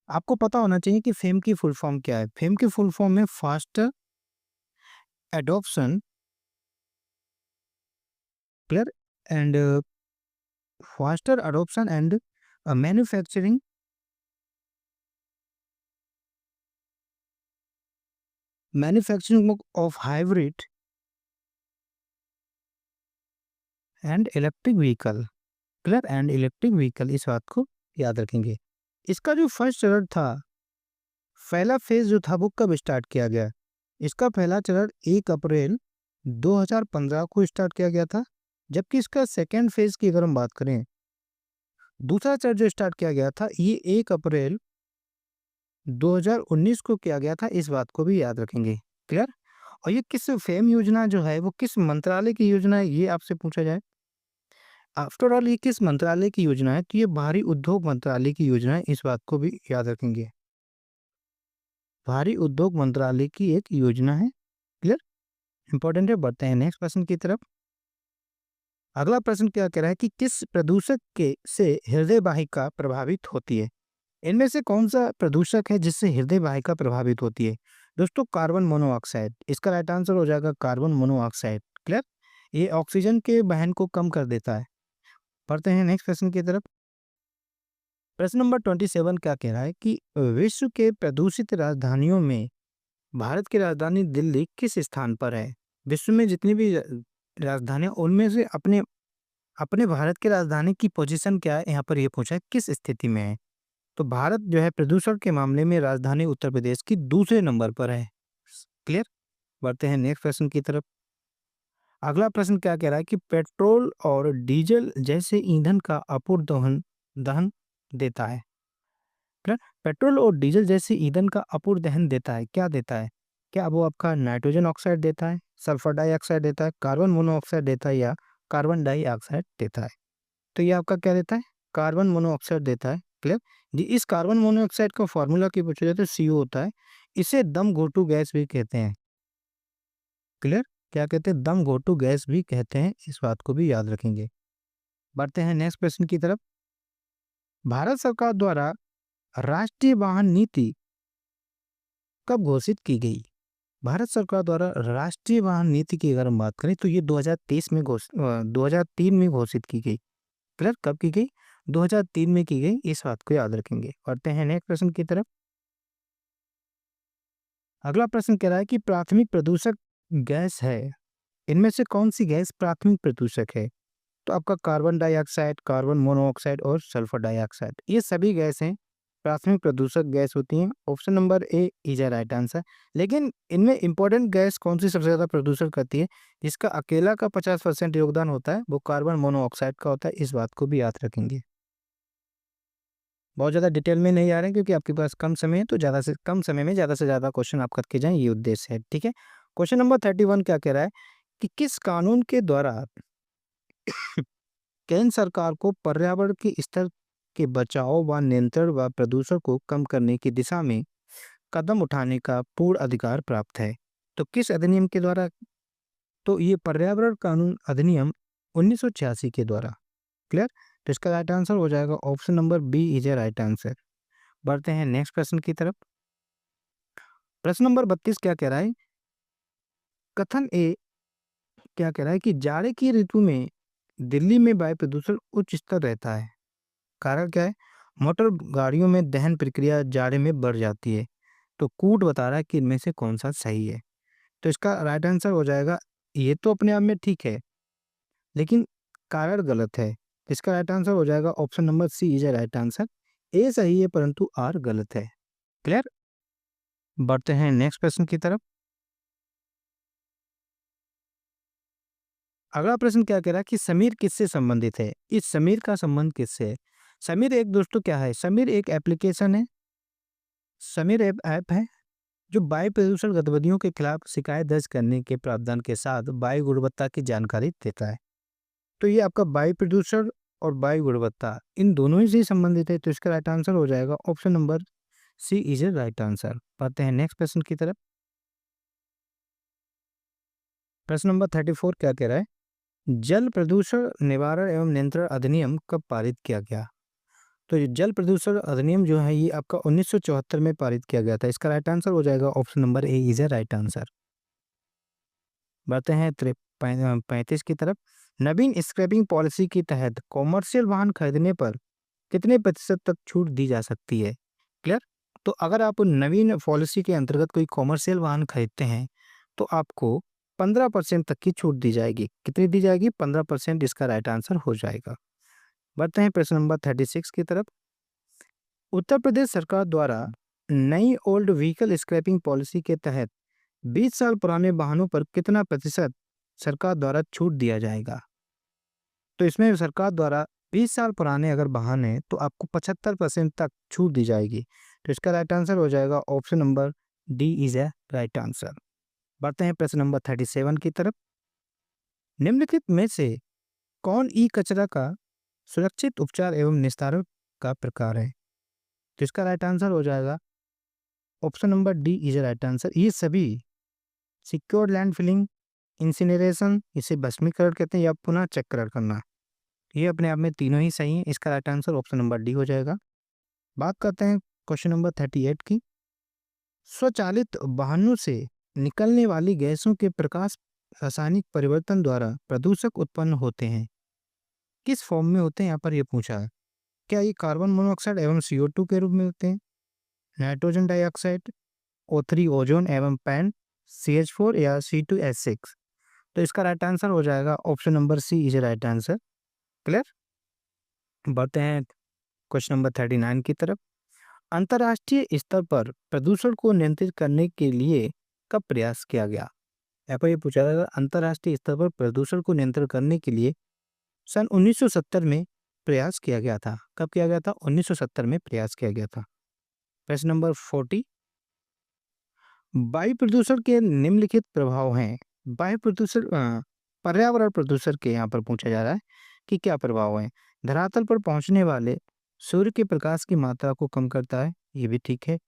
आपको पता होना चाहिए कि फेम की फुल फॉर्म क्या है। फेम की फुल फॉर्म है faster adoption, clear, and faster adoption and manufacturing of hybrid and electric vehicle. Clear, and electric vehicle, इस बात को याद रखेंगे। इसका जो फर्स्ट चरण था, पहला फेज जो था वो कब स्टार्ट किया गया? इसका पहला चरण 1 अप्रैल 2015 को स्टार्ट किया गया था। जबकि इसका सेकेंड फेज की अगर हम बात करें, दूसरा चरण जो स्टार्ट किया गया था ये 1 अप्रैल 2019 को किया गया था। इस बात को भी याद रखेंगे। क्लियर, और ये किस फेम योजना जो है वो किस मंत्रालय की योजना है, ये आपसे पूछा जाए। आफ्टर ऑल ये किस मंत्रालय की योजना है? तो ये भारी उद्योग मंत्रालय की योजना है। इस बात को भी याद रखेंगे। भारी उद्योग मंत्रालय की एक योजना है। क्लियर, इंपॉर्टेंट है। बढ़ते हैं नेक्स्ट प्रश्न की तरफ। अगला प्रश्न क्या कह रहा है कि किस प्रदूषक के से हृदय वाहिका प्रभावित होती है? इनमें से कौन सा प्रदूषक है जिससे हृदय वाहिका प्रभावित होती है? दोस्तों कार्बन मोनोऑक्साइड, इसका राइट आंसर हो जाएगा कार्बन मोनोऑक्साइड। क्लियर, ये ऑक्सीजन के वहन को कम कर देता है। बढ़ते हैं नेक्स्ट प्रश्न की तरफ। प्रश्न नंबर 27 क्या कह रहा है कि विश्व के प्रदूषित राजधानियों में भारत की राजधानी दिल्ली किस स्थान पर है? विश्व में जितनी भी राजधानियां उनमें से अपने अपने भारत की राजधानी की पोजीशन क्या है, यहाँ पर ये पूछा है किस स्थिति में है। तो भारत जो है प्रदूषण के मामले में राजधानी उत्तर प्रदेश की दूसरे नंबर पर है। क्लियर, बढ़ते हैं नेक्स्ट प्रश्न की तरफ। अगला प्रश्न क्या कह रहा है कि पेट्रोल और डीजल जैसे ईंधन का अपूर्ण दहन दहन देता है। क्लियर, पेट्रोल और डीजल जैसे ईंधन का अपूर्ण दहन देता है, क्या देता है? क्या वो आपका नाइट्रोजन ऑक्साइड देता है, सल्फर डाइऑक्साइड देता है, कार्बन मोनोऑक्साइड देता है, या कार्बन डाइऑक्साइड देता है? तो ये आपका क्या देता है? कार्बन मोनोऑक्साइड देता है। क्लियर जी, इस कार्बन मोनोऑक्साइड का फॉर्मूला की पूछा जाए तो CO होता है। इसे दम घोटू गैस भी कहते हैं। क्लियर, क्या कहते हैं? दम घोटू गैस भी कहते हैं। इस बात को भी याद रखेंगे। बढ़ते हैं नेक्स्ट प्रश्न की तरफ। भारत सरकार द्वारा राष्ट्रीय वाहन नीति कब घोषित की गई? भारत सरकार द्वारा राष्ट्रीय वाहन नीति की अगर हम बात करें तो ये 2003 में घोषित की गई। क्लियर, कब की गई? 2003 में की गई। इस बात को याद रखेंगे। बढ़ते हैं नेक्स्ट प्रश्न की तरफ। अगला प्रश्न कह रहा है कि प्राथमिक प्रदूषक गैस है, इनमें से कौन सी गैस प्राथमिक प्रदूषक है? तो आपका कार्बन डाइऑक्साइड, कार्बन मोनोऑक्साइड और सल्फर डाइऑक्साइड, ये सभी गैस हैं प्राथमिक प्रदूषक गैस होती हैं। Option number A is right answer. लेकिन इनमें इंपॉर्टेंट गैस कौन सी सबसे ज़्यादा प्रदूषण करती है, जिसका अकेला का 50% योगदान होता है, वो कार्बन मोनोऑक्साइड का होता है। इस बात को भी याद रखेंगे। बहुत ज़्यादा डिटेल में नहीं आ रहे हैं क्योंकि आपके पास कम समय है, तो ज़्यादा से कम समय में ज़्यादा से ज़्यादा क्वेश्चन आप करके जाएँ, ये उद्देश्य है। ठीक है? क्वेश्चन नंबर 31 क्या कह रहा है कि किस कानून के द्वारा केंद्र सरकार को पर्यावरण के स्तर के बचाव व नियंत्रण व प्रदूषण को कम करने की दिशा में कदम उठाने का पूर्ण अधिकार प्राप्त है? तो किस अधिनियम के द्वारा? तो ये पर्यावरण कानून अधिनियम 1986 के द्वारा। क्लियर? तो इसका राइट आंसर हो जाएगा option number B is A right answer. बढ़ते हैं नेक्स्ट प्रश्न की तरफ। प्रश्न नंबर 32 क्या कह रहा है? कथन ए क्या कह रहा है कि जाड़े की ऋतु में दिल्ली में वायु प्रदूषण उच्च स्तर रहता है। कारण क्या है? मोटर गाड़ियों में दहन प्रक्रिया जाड़े में बढ़ जाती है। तो कूट बता रहा है कि इनमें से कौन सा सही है। तो इसका राइट आंसर हो जाएगा, ये तो अपने आप में ठीक है, लेकिन कारण गलत है। इसका राइट आंसर हो जाएगा option number C is A right answer. A सही है परंतु आर गलत है। क्लियर? बढ़ते हैं नेक्स्ट प्रश्न की तरफ। अगला प्रश्न क्या कह रहा है कि समीर किससे संबंधित है? इस समीर का संबंध किससे है? समीर एक दोस्तों क्या है? समीर एक एप्लीकेशन है। समीर ऐप है जो वायु प्रदूषण गतिविधियों के खिलाफ शिकायत दर्ज करने के प्रावधान के साथ वायु गुणवत्ता की जानकारी देता है। तो ये आपका वायु प्रदूषण और वायु गुणवत्ता इन दोनों ही से संबंधित है। तो इसका राइट आंसर हो जाएगा option number C is A right answer. बढ़ते हैं नेक्स्ट प्रश्न की तरफ। प्रश्न नंबर 34 क्या कह रहा है? जल प्रदूषण निवारण एवं नियंत्रण अधिनियम कब पारित किया गया? तो ये जल प्रदूषण अधिनियम जो है ये आपका 1974 में पारित किया गया था। इसका राइट आंसर हो जाएगा option number A is a right answer. बढ़ते हैं 35 की तरफ। नवीन स्क्रैपिंग पॉलिसी के तहत कॉमर्शियल वाहन खरीदने पर कितने प्रतिशत तक छूट दी जा सकती है? क्लियर? तो अगर आप नवीन पॉलिसी के अंतर्गत कोई कॉमर्शियल वाहन खरीदते हैं तो आपको 15% तक की छूट दी जाएगी। कितनी दी जाएगी? 15%। इसका राइट आंसर हो जाएगा। बढ़ते हैं प्रश्न नंबर 36 की तरफ। उत्तर प्रदेश सरकार द्वारा नई ओल्ड व्हीकल स्क्रैपिंग पॉलिसी के तहत 20 साल पुराने वाहनों पर कितना प्रतिशत सरकार द्वारा छूट दिया जाएगा? तो इसमें सरकार द्वारा 20 साल पुराने अगर वाहन है तो आपको 75% तक छूट दी जाएगी। तो इसका राइट आंसर हो जाएगा option number D is a right answer. बढ़ते हैं प्रश्न नंबर 37 की तरफ। निम्नलिखित में से कौन ई कचरा का सुरक्षित उपचार एवं निस्तारण का प्रकार है? तो इसका राइट आंसर हो जाएगा option number D is a right answer. ये सभी सिक्योर लैंड फिलिंग, इंसिनरेशन, इसे भस्मीकरण कहते हैं, या पुनः चक्रण करना, ये अपने आप में तीनों ही सही है। इसका right answer option number D हो जाएगा। बात करते हैं क्वेश्चन नंबर 38 की। स्वचालित वाहनों से निकलने वाली गैसों के प्रकाश रासायनिक परिवर्तन द्वारा प्रदूषक उत्पन्न होते हैं। किस फॉर्म में होते हैं यहाँ पर ये पूछा है। क्या ये कार्बन मोनोऑक्साइड एवं CO2 के रूप में होते हैं, नाइट्रोजन डाइऑक्साइड, O3 ओजोन एवं पैन, CH4 या C2H6? तो इसका राइट आंसर हो जाएगा option number C is right answer. Clear? बढ़ते हैं क्वेश्चन नंबर 39 की तरफ। अंतर्राष्ट्रीय स्तर पर प्रदूषण को नियंत्रित करने के लिए कब प्रयास किया गया? यहाँ पर ये पूछा गया अंतर्राष्ट्रीय स्तर पर प्रदूषण को नियंत्रित करने के लिए सन 1970 में प्रयास किया गया था। कब किया गया था? 1970 में प्रयास किया गया था। प्रश्न नंबर 40। वायु प्रदूषण के निम्नलिखित प्रभाव हैं। वायु प्रदूषण पर्यावरण प्रदूषण के यहाँ पर पूछा जा रहा है कि क्या प्रभाव है। धरातल पर पहुंचने वाले सूर्य के प्रकाश की मात्रा को कम करता है, ये भी ठीक है।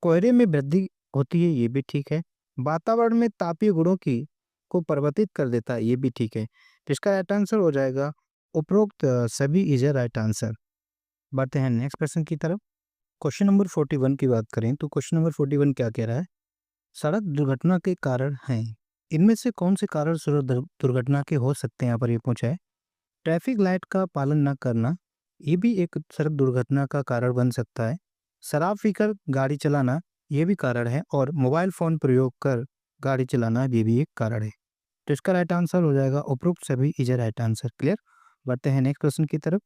कोहरे में वृद्धि होती है, ये भी ठीक है। वातावरण में तापीय गुणों की को परिवर्तित कर देता है, ये भी ठीक है। तो इसका राइट आंसर हो जाएगा उपरोक्त सभी इज ए राइट आंसर। बढ़ते हैं नेक्स्ट प्रश्न की तरफ। क्वेश्चन नंबर 41 की बात करें तो क्वेश्चन नंबर 41 क्या कह रहा है? सड़क दुर्घटना के कारण हैं। इनमें से कौन से कारण सड़क दुर्घटना के हो सकते हैं? यहाँ पर ये पूछा है। ट्रैफिक लाइट का पालन न करना, ये भी एक सड़क दुर्घटना का कारण बन सकता है। शराब पीकर गाड़ी चलाना, ये भी कारण है। और मोबाइल फोन प्रयोग कर गाड़ी चलाना, ये भी एक कारण है। तो इसका राइट आंसर हो जाएगा उपरोक्त सभी इज राइट आंसर। क्लियर? बढ़ते हैं नेक्स्ट प्रश्न की तरफ।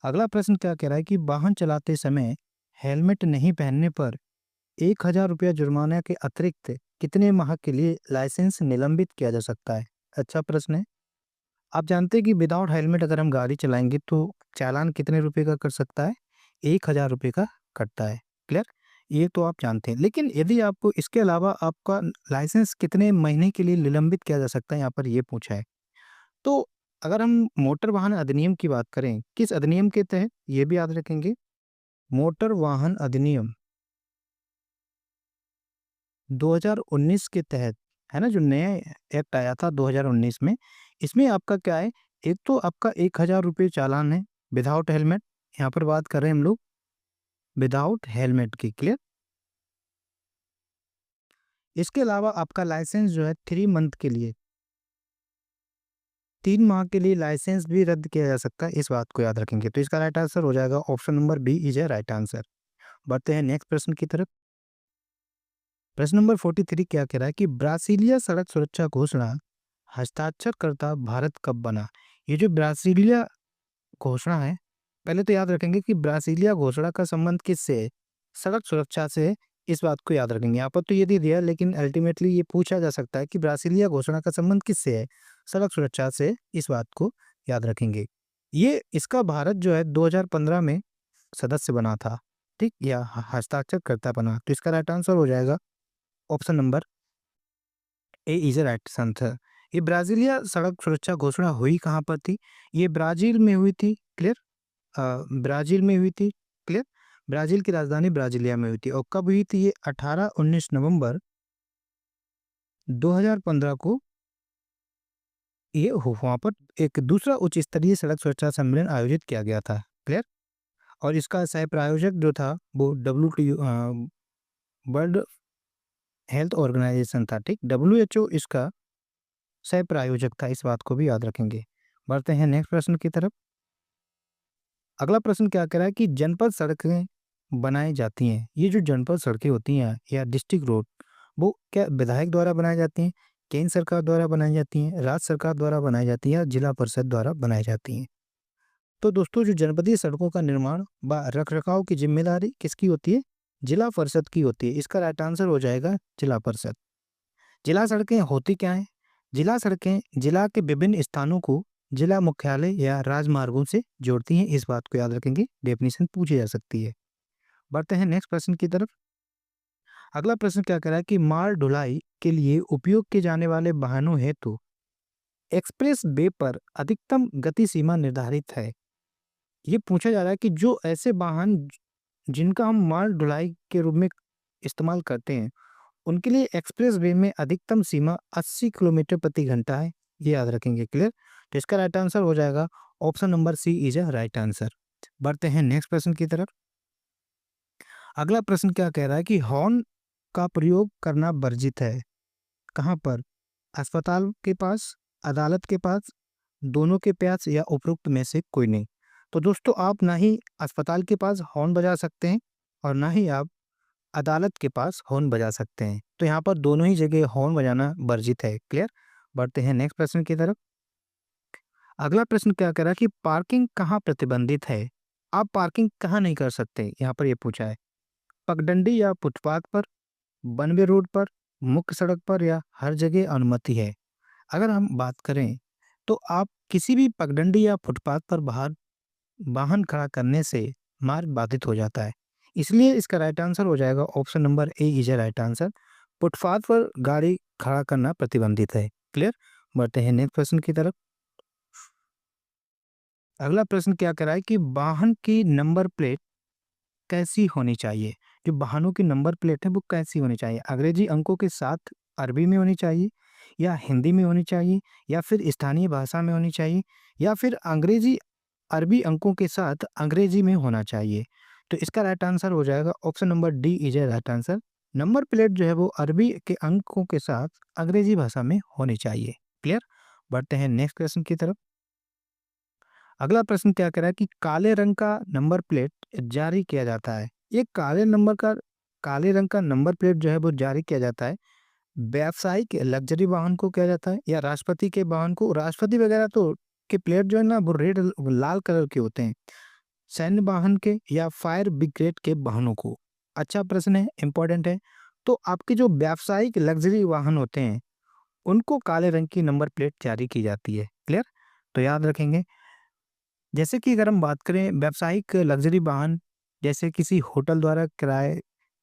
अगला प्रश्न क्या कह रहा है कि वाहन चलाते समय हेलमेट नहीं पहनने पर 1000 रुपया जुर्माना के अतिरिक्त कितने माह के लिए लाइसेंस निलंबित किया जा सकता है? अच्छा प्रश्न है। आप जानते हैं कि विदाउट हेलमेट अगर हम गाड़ी चलाएँगे तो चालान कितने रुपए का कट सकता है? 1000 रुपए का कटता है। क्लियर? ये तो आप जानते हैं। लेकिन यदि आपको इसके अलावा आपका लाइसेंस कितने महीने के लिए निलंबित किया जा सकता है, यहाँ पर ये पूछा है। तो अगर हम मोटर वाहन अधिनियम की बात करें, किस अधिनियम के तहत? ये भी याद रखेंगे। मोटर वाहन अधिनियम 2019 के तहत, है ना? जो नया एक्ट आया था 2019 में, इसमें आपका क्या है, एक तो आपका 1000 रुपये चालान है विदाउट हेलमेट, यहाँ पर बात कर रहे हैं हम लोग विदाउट हेलमेट की। क्लियर? इसके अलावा आपका लाइसेंस जो है 3 मंथ के लिए, 3 माह के लिए लाइसेंस भी रद्द किया जा सकता है, इस बात को याद रखेंगे। तो इसका राइट आंसर हो जाएगा option number B is A right answer. बढ़ते हैं नेक्स्ट प्रश्न की तरफ। प्रश्न नंबर 43 क्या कह रहा है कि ब्रासीलिया सड़क सुरक्षा घोषणा हस्ताक्षरकर्ता भारत कब बना? ये जो ब्रासीलिया घोषणा है, पहले तो याद रखेंगे कि ब्रासीलिया घोषणा का संबंध किससे है? सड़क सुरक्षा से है, इस बात को याद रखेंगे। यहाँ पर तो ये दे दिया, लेकिन अल्टीमेटली ये पूछा जा सकता है कि ब्रासीलिया घोषणा का संबंध किससे है? सड़क सुरक्षा से, इस बात को याद रखेंगे। ये इसका भारत जो है 2015 में सदस्य बना था, ठीक? या हस्ताक्षरकर्ता बना। तो इसका राइट आंसर हो जाएगा option number A is a right answer. ये ब्राजीलिया सड़क सुरक्षा घोषणा हुई कहाँ पर थी? ये ब्राजील में हुई थी। क्लियर? ब्राजील में हुई थी। क्लियर? ब्राजील की राजधानी ब्राजीलिया में हुई थी। और कब हुई थी ये? 18-19 नवंबर 2015 को ये वहाँ पर एक दूसरा उच्च स्तरीय सड़क सुरक्षा सम्मेलन आयोजित किया गया था। क्लियर? और इसका सह प्रायोजक जो था वो WTO वर्ल्ड हेल्थ ऑर्गेनाइजेशन था, ठीक? WHO इसका सह प्रायोजक था, इस बात को भी याद रखेंगे। बढ़ते हैं नेक्स्ट प्रश्न की तरफ। अगला प्रश्न क्या कह रहा है कि जनपद सड़कें बनाई जाती हैं। ये जो जनपद सड़कें होती हैं या डिस्ट्रिक्ट रोड, वो क्या विधायक द्वारा बनाई जाती हैं, केंद्र सरकार द्वारा बनाई जाती हैं, राज्य सरकार द्वारा बनाई जाती हैं या जिला परिषद द्वारा बनाई जाती हैं? तो दोस्तों, जो जनपदीय सड़कों का निर्माण व रखरखाव की जिम्मेदारी किसकी होती है? जिला परिषद की होती है। इसका राइट आंसर हो जाएगा जिला परिषद। जिला सड़कें होती क्या हैं? जिला सड़कें जिला के विभिन्न स्थानों को जिला मुख्यालय या राजमार्गों से जोड़ती हैं, इस बात को याद रखेंगे। डेफिनेशन पूछी जा सकती है। बढ़ते हैं नेक्स्ट प्रश्न की तरफ। अगला प्रश्न क्या कह रहा है कि माल ढुलाई के लिए उपयोग किए जाने वाले वाहनों हेतु एक्सप्रेस वे पर अधिकतम गति सीमा निर्धारित है। ये पूछा जा रहा है कि जो ऐसे वाहन जिनका हम माल ढुलाई के रूप में इस्तेमाल करते हैं, उनके लिए एक्सप्रेस वे में अधिकतम सीमा 80 किलोमीटर प्रति घंटा है, ये याद रखेंगे। क्लियर? तो इसका राइट आंसर हो जाएगा option number C is a right answer. बढ़ते हैं नेक्स्ट प्रश्न की तरफ। अगला प्रश्न क्या कह रहा है कि हॉर्न का प्रयोग करना वर्जित है। कहाँ पर? अस्पताल के पास, अदालत के पास, दोनों के पास या उपरोक्त में से कोई नहीं। तो दोस्तों, आप ना ही अस्पताल के पास हॉर्न बजा सकते हैं और ना ही आप अदालत के पास हॉर्न बजा सकते हैं। तो यहाँ पर दोनों ही जगह हॉर्न बजाना वर्जित है। क्लियर? बढ़ते हैं नेक्स्ट प्रश्न की तरफ। अगला प्रश्न क्या कह रहा है कि पार्किंग कहाँ प्रतिबंधित है? आप पार्किंग कहाँ नहीं कर सकते, यहाँ पर ये पूछा है। पगडंडी या फुटपाथ पर, वन वे रोड पर, मुख्य सड़क पर या हर जगह अनुमति है? अगर हम बात करें तो आप किसी भी पगडंडी या फुटपाथ पर बाहर वाहन खड़ा करने से मार्ग बाधित हो जाता है। इसलिए इसका राइट आंसर हो जाएगा option number A is a right answer. Footpath पर गाड़ी खड़ा करना प्रतिबंधित है। क्लियर? बढ़ते हैं नेक्स्ट प्रश्न की तरफ। अगला प्रश्न क्या कह रहा है कि वाहन की नंबर प्लेट कैसी होनी चाहिए? जो वाहनों की नंबर प्लेट है वो कैसी होनी चाहिए? अंग्रेजी अंकों के साथ अरबी में होनी चाहिए या हिंदी में होनी चाहिए या फिर स्थानीय भाषा में होनी चाहिए या फिर अंग्रेजी अरबी अंकों के साथ अंग्रेजी में होना चाहिए? तो इसका राइट आंसर हो जाएगा option number D is a right answer. Number plate जो है वो अरबी के अंकों के साथ अंग्रेजी भाषा में होनी चाहिए। क्लियर? बढ़ते हैं नेक्स्ट क्वेश्चन की तरफ। अगला प्रश्न क्या कह रहा है कि काले रंग का नंबर प्लेट जारी किया जाता है। ये काले रंग का नंबर प्लेट जो है वो जारी किया जाता है व्यावसायिक लग्जरी वाहन को किया जाता है या राष्ट्रपति के वाहन को? राष्ट्रपति वगैरह तो के प्लेट जो है ना वो रेड लाल कलर के होते हैं। सैन्य वाहन के या फायर ब्रिगेड के वाहनों को? अच्छा प्रश्न है, इंपॉर्टेंट है। तो आपके जो व्यावसायिक लग्जरी वाहन होते हैं, उनको काले रंग की नंबर प्लेट जारी की जाती है। क्लियर? तो याद रखेंगे। जैसे कि अगर हम बात करें व्यावसायिक लग्जरी वाहन, जैसे किसी होटल द्वारा किराए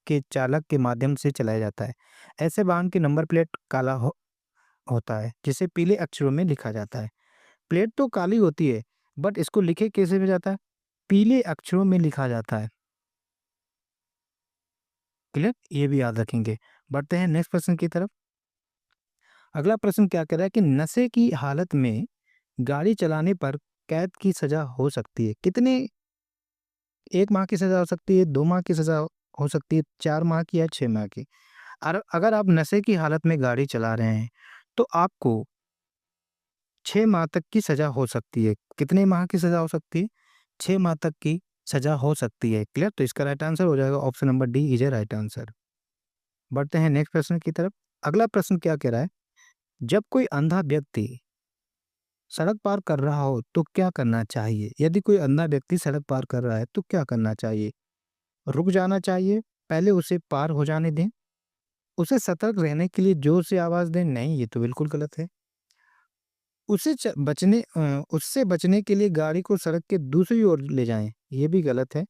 के चालक के माध्यम से चलाया जाता है। ऐसे वाहन की नंबर प्लेट काला होता है, जिसे पीले अक्षरों में लिखा जाता है। प्लेट तो काली होती है, बट इसको लिखे कैसे भी जाता है? पीले अक्षरों में लिखा जाता है। क्लियर? ये भी याद रखेंगे। बढ़ते हैं नेक्स्ट प्रश्न की तरफ। अगला प्रश्न क्या कह रहा है कि नशे की हालत में गाड़ी चलाने पर कैद की सजा हो सकती है। कितने? 1 माह की सजा हो सकती है, 2 माह की सजा हो सकती है, 4 माह की या 6 माह की। और अगर आप नशे की हालत में गाड़ी चला रहे हैं, तो आपको 6 माह तक की सजा हो सकती है। कितने माह की सजा हो सकती है? 6 माह तक की सजा हो सकती है। क्लियर? तो इसका राइट आंसर हो जाएगा option number D is a right answer. बढ़ते हैं नेक्स्ट प्रश्न की तरफ। अगला प्रश्न क्या कह रहा है? जब कोई अंधा व्यक्ति सड़क पार कर रहा हो तो क्या करना चाहिए? यदि कोई अंधा व्यक्ति सड़क पार कर रहा है तो क्या करना चाहिए? रुक जाना चाहिए, पहले उसे पार हो जाने दें, उसे सतर्क रहने के लिए जोर से आवाज़ दें? नहीं, ये तो बिल्कुल गलत है। उससे बचने के लिए गाड़ी को सड़क के दूसरी ओर ले जाएँ, ये भी गलत है।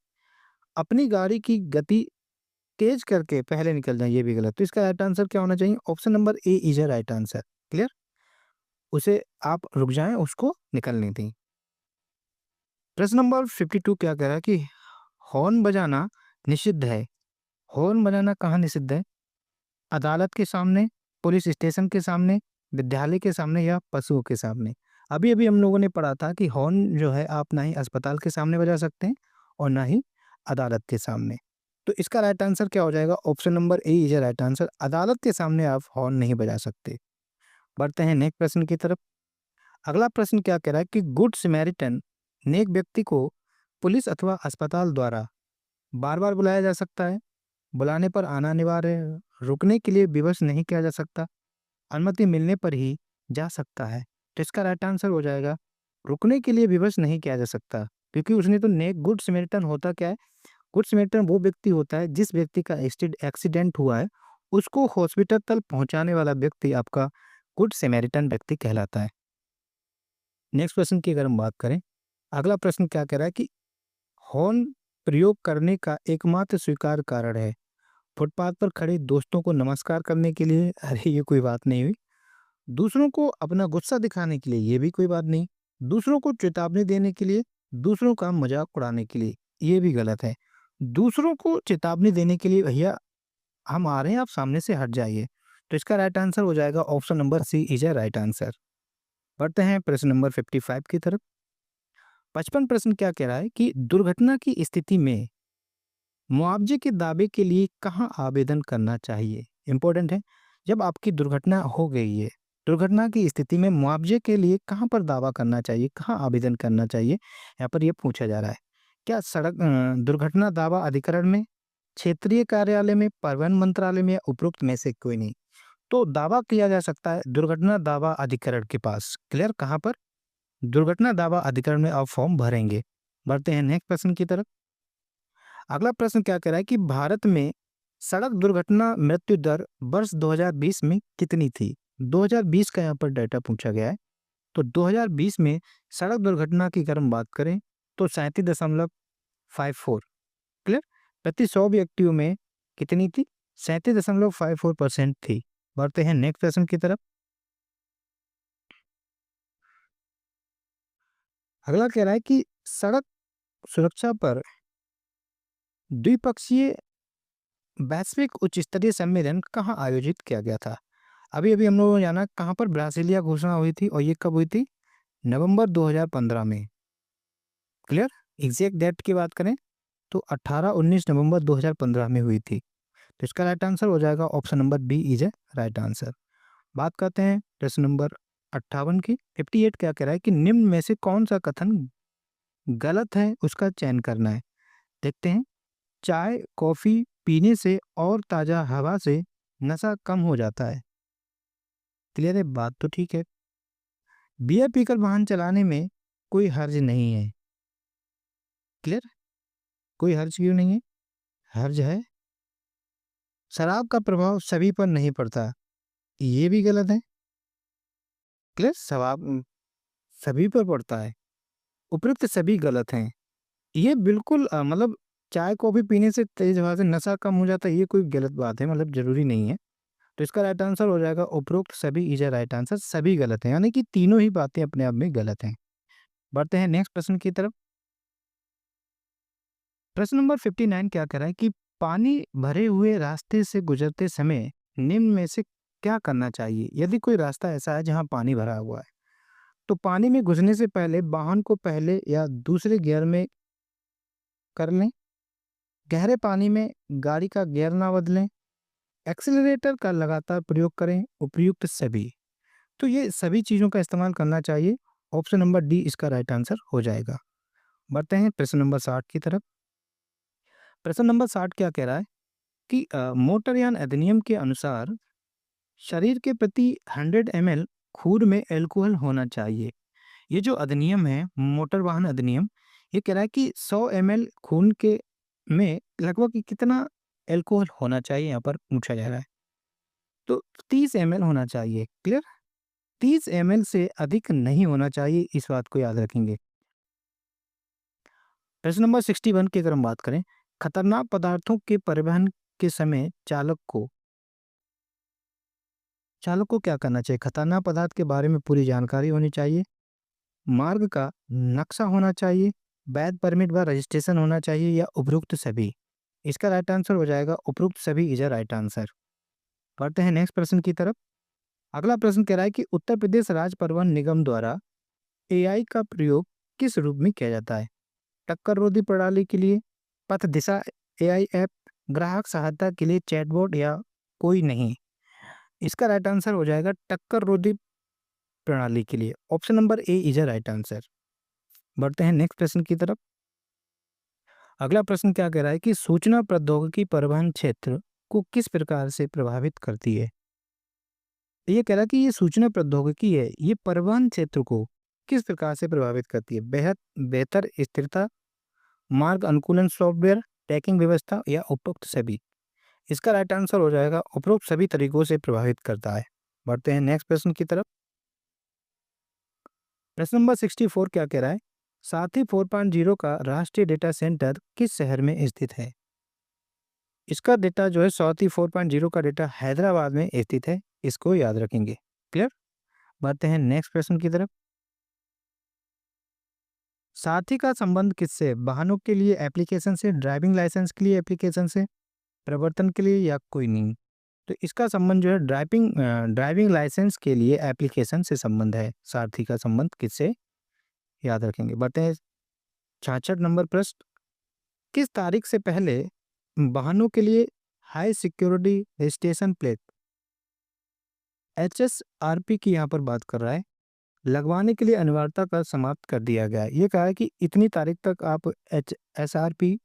अपनी गाड़ी की गति तेज़ करके पहले निकल जाएँ, ये भी गलत। तो इसका राइट आंसर क्या होना चाहिए? Option number A is a right answer. Clear? उसे आप रुक जाएँ, उसको निकलने दें। प्रश्न नंबर 52 क्या कह रहा है कि हॉर्न बजाना निषिद्ध है। हॉर्न बजाना कहाँ निषिद्ध है? अदालत के सामने, पुलिस स्टेशन के सामने, विद्यालय के सामने या पशुओं के सामने। अभी-अभी हम लोगों ने पढ़ा था कि हॉर्न जो है आप ना ही अस्पताल के सामने बजा सकते हैं और ना ही अदालत के सामने। तो इसका राइट आंसर क्या हो जाएगा? Option number A is a right answer. अदालत के सामने आप हॉर्न नहीं बजा सकते। बढ़ते हैं नेक्स्ट प्रश्न की तरफ। अगला प्रश्न क्या कह रहा है कि गुड समैरिटन नेक व्यक्ति को पुलिस अथवा अस्पताल द्वारा बार-बार बुलाया जा सकता है। बुलाने पर आना अनिवार्य है, रुकने के लिए विवश नहीं किया जा सकता, अनुमति मिलने पर ही जा सकता है। तो इसका राइट आंसर हो जाएगा रुकने के लिए विवश नहीं किया जा सकता, क्योंकि उसने तो नेक गुड समैरिटन होता क्या है? गुड समैरिटन वो व्यक्ति होता है जिस व्यक्ति का एक्सीडेंट हुआ है, उसको हॉस्पिटल तक पहुंचाने वाला व्यक्ति आपका गुड समैरिटन व्यक्ति कहलाता है। नेक्स्ट प्रश्न की अगर हम बात करें, अगला प्रश्न क्या कह रहा है कि हॉर्न प्रयोग करने का एकमात्र स्वीकार्य कारण है। फुटपाथ पर खड़े दोस्तों को नमस्कार करने के लिए, अरे ये कोई बात नहीं हुई। दूसरों को अपना गुस्सा दिखाने के लिए, ये भी कोई बात नहीं। दूसरों को चेतावनी देने के लिए, दूसरों का मजाक उड़ाने के लिए, ये भी गलत है। दूसरों को चेतावनी देने के लिए, भैया हम आ रहे हैं, आप सामने से हट जाइए। तो इसका राइट आंसर हो जाएगा option number C is a right answer. बढ़ते हैं प्रश्न नंबर 55 की तरफ। 55 प्रश्न क्या कह रहा है कि दुर्घटना की स्थिति में मुआवजे के दावे के लिए कहाँ आवेदन करना चाहिए? इम्पोर्टेंट है। जब आपकी दुर्घटना हो गई है, दुर्घटना की स्थिति में मुआवजे के लिए कहाँ पर दावा करना चाहिए, कहाँ आवेदन करना चाहिए? यहाँ पर ये पूछा जा रहा है। क्या दुर्घटना दावा अधिकरण में, क्षेत्रीय कार्यालय में, परिवहन मंत्रालय में या उपरोक्त में से कोई नहीं? तो दावा किया जा सकता है दुर्घटना दावा अधिकरण के पास। क्लियर? कहाँ पर? दुर्घटना दावा अधिकरण में आप फॉर्म भरेंगे। बढ़ते हैं नेक्स्ट प्रश्न की तरफ। अगला प्रश्न क्या कह रहा है कि भारत में सड़क दुर्घटना मृत्यु दर वर्ष 2020 में कितनी थी? 2020 का यहाँ पर डाटा पूछा गया है। तो 2020 में सड़क दुर्घटना की अगर हम बात करें तो 37.54। क्लियर? प्रति 100 व्यक्तियों में कितनी थी? 37.54% थी। बढ़ते हैं नेक्स्ट प्रश्न की तरफ। अगला कह रहा है कि सड़क सुरक्षा पर द्विपक्षीय वैश्विक उच्च स्तरीय सम्मेलन कहाँ आयोजित किया गया था? अभी-अभी हम लोगों ने जाना कहाँ पर ब्राज़ीलिया घोषणा हुई थी और ये कब हुई थी? नवंबर 2015 में। क्लियर? एग्ज़ैक्ट डेट की बात करें तो 18-19 नवंबर 2015 में हुई थी। तो इसका राइट आंसर हो जाएगा option number B is a right answer. बात करते हैं प्रश्न नंबर 58 की। 58 क्या कह रहा है कि निम्न में से कौन-सा कथन गलत है, उसका चयन करना है। देखते हैं। चाय, कॉफ़ी पीने से और ताज़ा हवा से नशा कम हो जाता है। क्लियर है? बात तो ठीक है। बियर पीकर वाहन चलाने में कोई हर्ज नहीं है। क्लियर? कोई हर्ज क्यों नहीं है? हर्ज है। शराब का प्रभाव सभी पर नहीं पड़ता, ये भी गलत है। क्लियर? सभी पर पड़ता है। उपरोक्त सभी गलत हैं। ये बिल्कुल मतलब चाय कॉफ़ी पीने से तेज़ हवा से नशा कम हो जाता है, ये कोई गलत बात है, मतलब ज़रूरी नहीं है। तो इसका राइट आंसर हो जाएगा उपरोक्त सभी इज़ अ राइट आंसर, सभी गलत हैं, यानी कि तीनों ही बातें अपने आप में गलत हैं। बढ़ते हैं नेक्स्ट प्रश्न की तरफ। प्रश्न नंबर 59 क्या कह रहा है कि पानी भरे हुए रास्ते से गुजरते समय निम्न में से क्या करना चाहिए? यदि कोई रास्ता ऐसा है जहाँ पानी भरा हुआ है, तो पानी में घुसने से पहले वाहन को पहले या दूसरे गियर में कर लें, गहरे पानी में गाड़ी का गियर ना बदलें, एक्सीलरेटर का लगातार प्रयोग करें, उपयुक्त सभी। तो ये सभी चीज़ों का इस्तेमाल करना चाहिए। ऑप्शन नंबर डी इसका राइट आंसर हो जाएगा। बढ़ते हैं प्रश्न नंबर 60 की तरफ। प्रश्न नंबर 60 क्या कह रहा है कि मोटरयान अधिनियम के अनुसार शरीर के प्रति 100 ml खून में अल्कोहल होना चाहिए। ये जो अधिनियम है, मोटर वाहन अधिनियम, ये कह रहा है कि 100 ml खून के में लगभग कितना अल्कोहल होना चाहिए, यहाँ पर पूछा जा रहा है। तो 30 ml होना चाहिए। क्लियर? 30 ml से अधिक नहीं होना चाहिए, इस बात को याद रखेंगे। प्रश्न नंबर 61 की अगर हम बात करें, खतरनाक पदार्थों के परिवहन के समय चालक को क्या करना चाहिए? खतरनाक पदार्थ के बारे में पूरी जानकारी होनी चाहिए, मार्ग का नक्शा होना चाहिए, वैध परमिट व रजिस्ट्रेशन होना चाहिए या उपरोक्त सभी। इसका राइट आंसर हो जाएगा उपरोक्त सभी इज अ राइट आंसर। बढ़ते हैं नेक्स्ट प्रश्न की तरफ। अगला प्रश्न कह रहा है कि उत्तर प्रदेश राज्य परिवहन निगम द्वारा एआई का प्रयोग किस रूप में किया जाता है? टक्कर रोधी प्रणाली के लिए, पथ दिशा एआई ऐप, ग्राहक सहायता के लिए चैटबॉट या कोई नहीं। इसका राइट आंसर हो जाएगा टक्कर रोधी प्रणाली के लिए। Option number A is a right answer. बढ़ते हैं नेक्स्ट प्रश्न की तरफ। अगला प्रश्न क्या कह रहा है कि सूचना प्रौद्योगिकी परिवहन क्षेत्र को किस प्रकार से प्रभावित करती है? ये कह रहा है कि ये सूचना प्रौद्योगिकी है, ये परिवहन क्षेत्र को किस प्रकार से प्रभावित करती है? बेहद बेहतर स्थिरता, मार्ग अनुकूलन सॉफ्टवेयर, ट्रैकिंग व्यवस्था या उपरोक्त सभी। इसका राइट आंसर हो जाएगा उपरोक्त सभी तरीकों से प्रभावित करता है। बढ़ते हैं नेक्स्ट प्रश्न की तरफ। प्रश्न नंबर 64 क्या कह रहा है? साथी 4.0 का राष्ट्रीय डेटा सेंटर किस शहर में स्थित है? इसका डेटा जो है साथी 4.0 का डेटा हैदराबाद में स्थित है, इसको याद रखेंगे। क्लियर? बढ़ते हैं नेक्स्ट प्रश्न की तरफ। साथी का संबंध किससे? वाहनों के लिए एप्लीकेशन से, ड्राइविंग लाइसेंस के लिए एप्लीकेशन से, प्रवर्तन के लिए या कोई नहीं। तो इसका संबंध जो है ड्राइविंग लाइसेंस के लिए एप्लीकेशन से संबंध है। सारथी का संबंध किससे? याद रखेंगे। बढ़ते हैं 66 नंबर प्रश्न। किस तारीख से पहले वाहनों के लिए high security registration plate HSRP की यहाँ पर बात कर रहा है, लगवाने के लिए अनिवार्यता का समाप्त कर दिया गया है। ये कहा है कि इतनी तारीख तक आप HSRP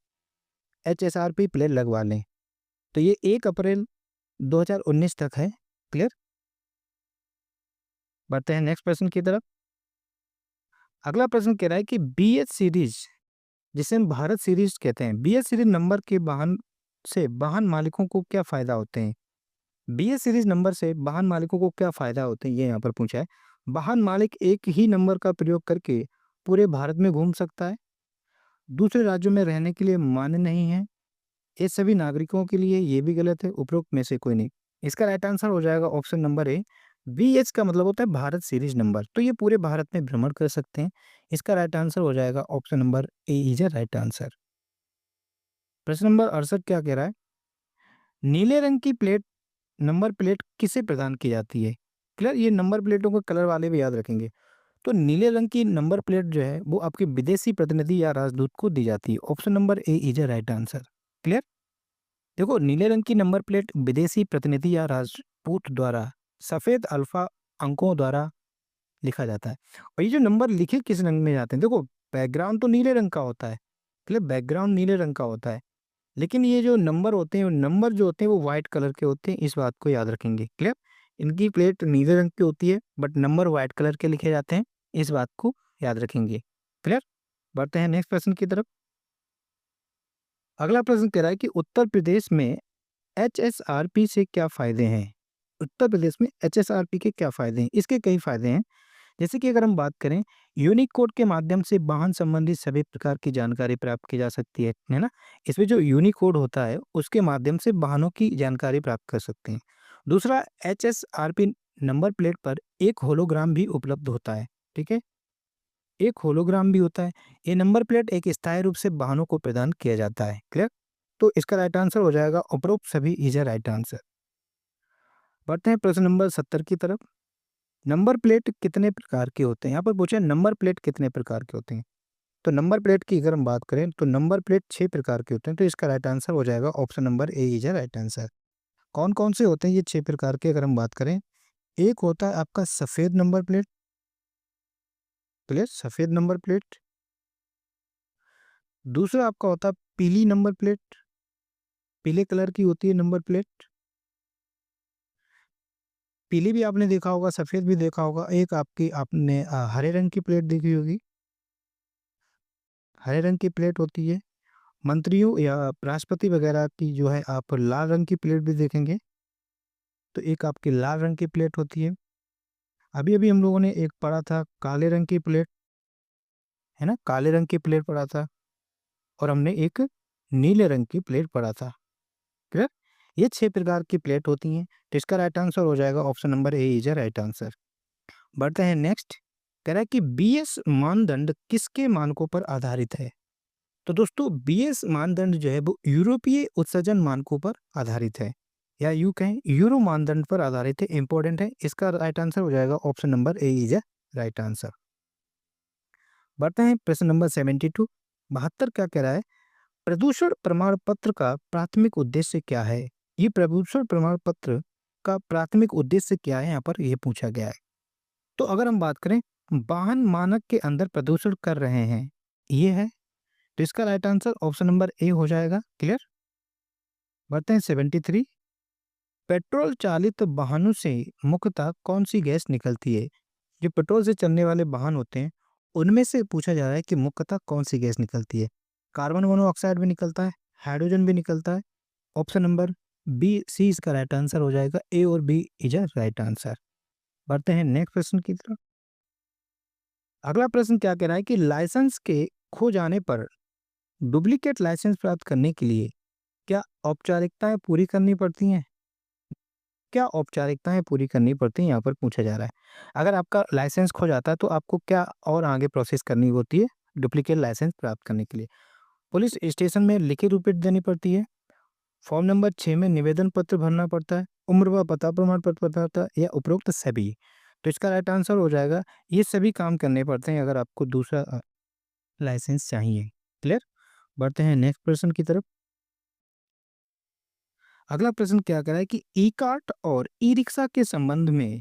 प्लेट लगवा लें। तो ये 1 अप्रैल 2019 तक है। क्लियर? बढ़ते हैं नेक्स्ट प्रश्न की तरफ। अगला प्रश्न कह रहा है कि BH सीरीज, जिसे हम भारत सीरीज कहते हैं, BH सीरीज नंबर के वाहन से वाहन मालिकों को क्या फायदा होते हैं? BH सीरीज नंबर से वाहन मालिकों को क्या फायदा होते हैं, ये यहाँ पर पूछा है। वाहन मालिक एक ही नंबर का प्रयोग करके पूरे भारत में घूम सकता है, दूसरे राज्यों में रहने के लिए मान्य नहीं है, ये सभी नागरिकों के लिए, ये भी गलत है, उपरोक्त में से कोई नहीं। इसका राइट आंसर हो जाएगा ऑप्शन नंबर ए। BH का मतलब होता है भारत सीरीज नंबर, तो ये पूरे भारत में भ्रमण कर सकते हैं। इसका राइट आंसर हो जाएगा option number A is a right answer. प्रश्न नंबर 68 क्या कह रहा है? नीले रंग की प्लेट नंबर प्लेट किसे प्रदान की जाती है? क्लियर? ये नंबर प्लेटों को कलर वाले भी याद रखेंगे। तो नीले रंग की नंबर प्लेट जो है वो आपके विदेशी प्रतिनिधि या राजदूत को दी जाती है। Option number A is a right answer. Clear? देखो, नीले रंग की नंबर प्लेट विदेशी प्रतिनिधि या राजपूत द्वारा सफेद अल्फा अंकों द्वारा लिखा जाता है। और ये जो नंबर लिखे किस रंग में जाते हैं, देखो बैकग्राउंड तो नीले रंग का होता है। क्लियर? बैकग्राउंड नीले रंग का होता है, लेकिन ये जो नंबर होते हैं, नंबर जो होते हैं वो व्हाइट कलर के होते हैं, इस बात को याद रखेंगे। क्लियर? इनकी प्लेट नीले रंग की होती है बट नंबर व्हाइट कलर के लिखे जाते हैं, इस बात को याद रखेंगे। क्लियर? बढ़ते हैं नेक्स्ट प्रश्न की तरफ। अगला प्रश्न कह रहा है कि उत्तर प्रदेश में एचएसआरपी से क्या फ़ायदे हैं? उत्तर प्रदेश में एचएसआरपी के क्या फ़ायदे हैं? इसके कई फ़ायदे हैं। जैसे कि अगर हम बात करें, यूनिक कोड के माध्यम से वाहन संबंधी सभी प्रकार की जानकारी प्राप्त की जा सकती है ना? इसमें जो यूनिक कोड होता है, उसके माध्यम से वाहनों की जानकारी प्राप्त कर सकते हैं। दूसरा, एचएसआरपी नंबर प्लेट पर एक होलोग्राम भी उपलब्ध होता है, ठीक है? एक होलोग्राम भी होता है। ये नंबर प्लेट एक स्थायी रूप से वाहनों को प्रदान किया जाता है, क्लियर? तो इसका राइट आंसर हो जाएगा उपरोक्त सभी इज़ अ राइट आंसर। बढ़ते हैं प्रश्न नंबर 70 की तरफ। नंबर प्लेट कितने प्रकार के होते हैं? यहाँ पर पूछा है नंबर प्लेट कितने प्रकार के होते हैं? तो नंबर प्लेट की अगर हम बात करें तो नंबर प्लेट 6 प्रकार के होते हैं, तो इसका राइट आंसर हो जाएगा option number A is a right answer. कौन-कौन से होते हैं ये 6 प्रकार के अगर हम बात करें? एक होता है आपका सफ़ेद नंबर प्लेट, क्लियर? सफ़ेद नंबर प्लेट। दूसरा आपका होता है पीली नंबर प्लेट, पीले कलर की होती है नंबर प्लेट। पीली भी आपने देखा होगा, सफ़ेद भी देखा होगा। एक आपकी आपने हरे रंग की प्लेट देखी होगी, हरे रंग की प्लेट होती है। मंत्रियों या राष्ट्रपति वगैरह की जो है आप लाल रंग की प्लेट भी देखेंगे, तो एक आपकी लाल रंग की प्लेट होती है। अभी-अभी हम लोगों ने एक पढ़ा था काले रंग की प्लेट, है ना? काले रंग की प्लेट पढ़ा था और हमने एक नीले रंग की प्लेट पढ़ा था, क्लियर? ये 6 प्रकार की प्लेट होती हैं, तो इसका राइट आंसर हो जाएगा option number A is a right answer. बढ़ते हैं नेक्स्ट, कह रहा है कि बीएस मानदंड किसके मानकों पर आधारित है? तो दोस्तों बीएस मानदंड जो है वो यूरोपीय उत्सर्जन मानकों पर आधारित है, या यूँ कहें यूरो मानदंड पर आधारित है, इंपॉर्टेंट है। इसका राइट आंसर हो जाएगा option number A is a right answer. बढ़ते हैं प्रश्न नंबर 72। 72 क्या कह रहा है? प्रदूषण प्रमाण पत्र का प्राथमिक उद्देश्य क्या है? ये प्रदूषण प्रमाण पत्र का प्राथमिक उद्देश्य क्या है, यहाँ पर ये पूछा गया है। तो अगर हम बात करें, वाहन मानक के अंदर प्रदूषण कर रहे हैं, ये है, तो इसका right answer option number A हो जाएगा, क्लियर? बढ़ते हैं 73। पेट्रोल चालित वाहनों से मुख्यतः कौन सी गैस निकलती है? जो पेट्रोल से चलने वाले वाहन होते हैं, उनमें से पूछा जा रहा है कि मुख्यतः कौन सी गैस निकलती है? कार्बन मोनोऑक्साइड भी निकलता है, हाइड्रोजन भी निकलता है। ऑप्शन नंबर बी सी इसका राइट आंसर हो जाएगा। ए और B is a right answer. बढ़ते हैं नेक्स्ट प्रश्न की तरफ। अगला प्रश्न क्या कह रहा है कि लाइसेंस के खो जाने पर डुप्लीकेट लाइसेंस प्राप्त करने के लिए क्या औपचारिकताएं पूरी करनी पड़ती हैं? क्या औपचारिकताएं पूरी करनी पड़ती हैं, यहाँ पर पूछा जा रहा है। अगर आपका लाइसेंस खो जाता है तो आपको क्या और आगे प्रोसेस करनी होती है डुप्लीकेट लाइसेंस प्राप्त करने के लिए? पुलिस स्टेशन में लिखित रिपोर्ट देनी पड़ती है, फॉर्म नंबर 6 में निवेदन पत्र भरना पड़ता है, उम्र व पता प्रमाण पत्र पड़ता है, या उपरोक्त सभी? तो इसका राइट आंसर हो जाएगा ये सभी काम करने पड़ते हैं अगर आपको दूसरा लाइसेंस चाहिए, क्लियर? बढ़ते हैं नेक्स्ट प्रश्न की तरफ। अगला प्रश्न क्या कह रहा है कि ई कार्ट और ई रिक्शा के संबंध में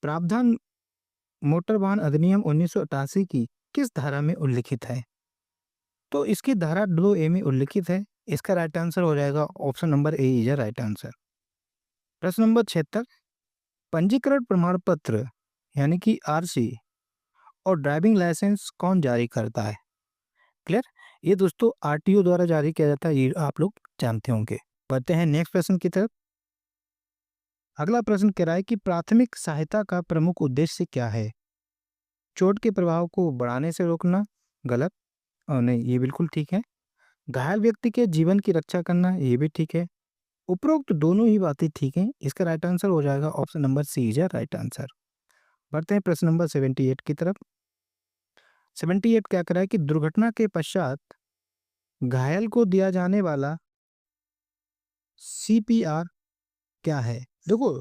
प्रावधान मोटर वाहन अधिनियम 1988 की किस धारा में उल्लिखित है? तो इसकी धारा 2 ए में उल्लिखित है। इसका राइट आंसर हो जाएगा option number A is a right answer. प्रश्न नंबर 76। पंजीकरण प्रमाण पत्र यानी कि आरसी और ड्राइविंग लाइसेंस कौन जारी करता है? क्लियर? ये दोस्तों आरटीओ द्वारा जारी किया जाता है, ये आप लोग जानते होंगे। बढ़ते हैं नेक्स्ट प्रश्न की तरफ। अगला प्रश्न कह रहा है कि प्राथमिक सहायता का प्रमुख उद्देश्य क्या है? चोट के प्रभाव को बढ़ाने से रोकना, गलत। नहीं, ये बिल्कुल ठीक है। घायल व्यक्ति के जीवन की रक्षा करना, ये भी ठीक है। उपरोक्त दोनों ही बातें ठीक हैं। इसका राइट आंसर हो जाएगा option number C is right answer. बढ़ते हैं प्रश्न नंबर 78 की तरफ। 78 क्या कह रहा है कि दुर्घटना के पश्चात घायल को दिया जाने वाला सीपीआर क्या है? देखो,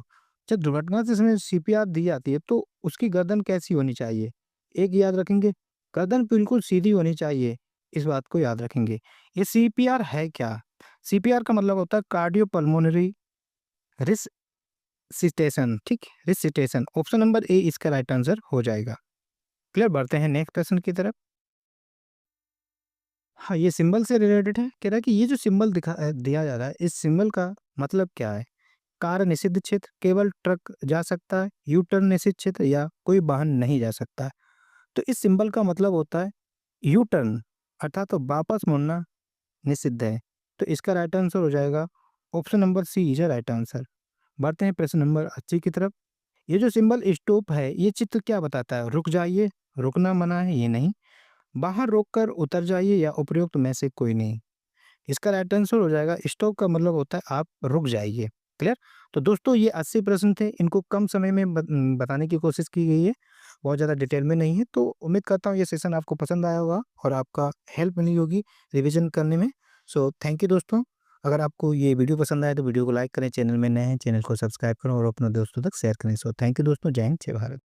जब दुर्घटना के समय सीपीआर दी जाती है तो उसकी गर्दन कैसी होनी चाहिए? एक याद रखेंगे, गर्दन बिल्कुल सीधी होनी चाहिए, इस बात को याद रखेंगे। ये सीपीआर है क्या? सीपीआर का मतलब होता है कार्डियोपल्मोनरी रिससिटेशन, ठीक? रिससिटेशन। ऑप्शन नंबर ए इसका राइट आंसर हो जाएगा। क्लियर? बढ़ते हैं नेक्स्ट प्रश्न की तरफ। हाँ, ये सिंबल से रिलेटेड है। कह रहा है कि ये जो सिंबल दिया जा रहा है, इस सिंबल का मतलब क्या है? कार निषिद्ध क्षेत्र, केवल ट्रक जा सकता है, यू टर्न निषिद्ध क्षेत्र, या कोई वाहन नहीं जा सकता है। तो इस सिंबल का मतलब होता है यू टर्न, अर्थात तो वापस मुड़ना निषिद्ध है। तो इसका राइट आंसर हो जाएगा option number C is a right answer. बढ़ते हैं प्रश्न नंबर 80 की तरफ। ये जो सिंबल स्टॉप है, ये चित्र क्या बताता है? रुक जाइए, रुकना मना है, ये नहीं। बाहर रोककर उतर जाइए या उपरोक्त में से कोई नहीं। इसका राइट आंसर हो जाएगा स्टॉप का मतलब होता है आप रुक जाइए। क्लियर? तो दोस्तों ये 80 प्रश्न थे, इनको कम समय में बताने की कोशिश की गई है, बहुत ज़्यादा डिटेल में नहीं है। तो उम्मीद करता हूँ ये सेशन आपको पसंद आया होगा और आपका हेल्प मिली होगी रिवीजन करने में। सो थैंक यू दोस्तों। अगर आपको ये वीडियो पसंद आए तो वीडियो को लाइक करें, चैनल में नए हैं चैनल को सब्सक्राइब करें और अपने दोस्तों तक शेयर करें। सो थैंक यू दोस्तों, जय हिंद, जय भारत।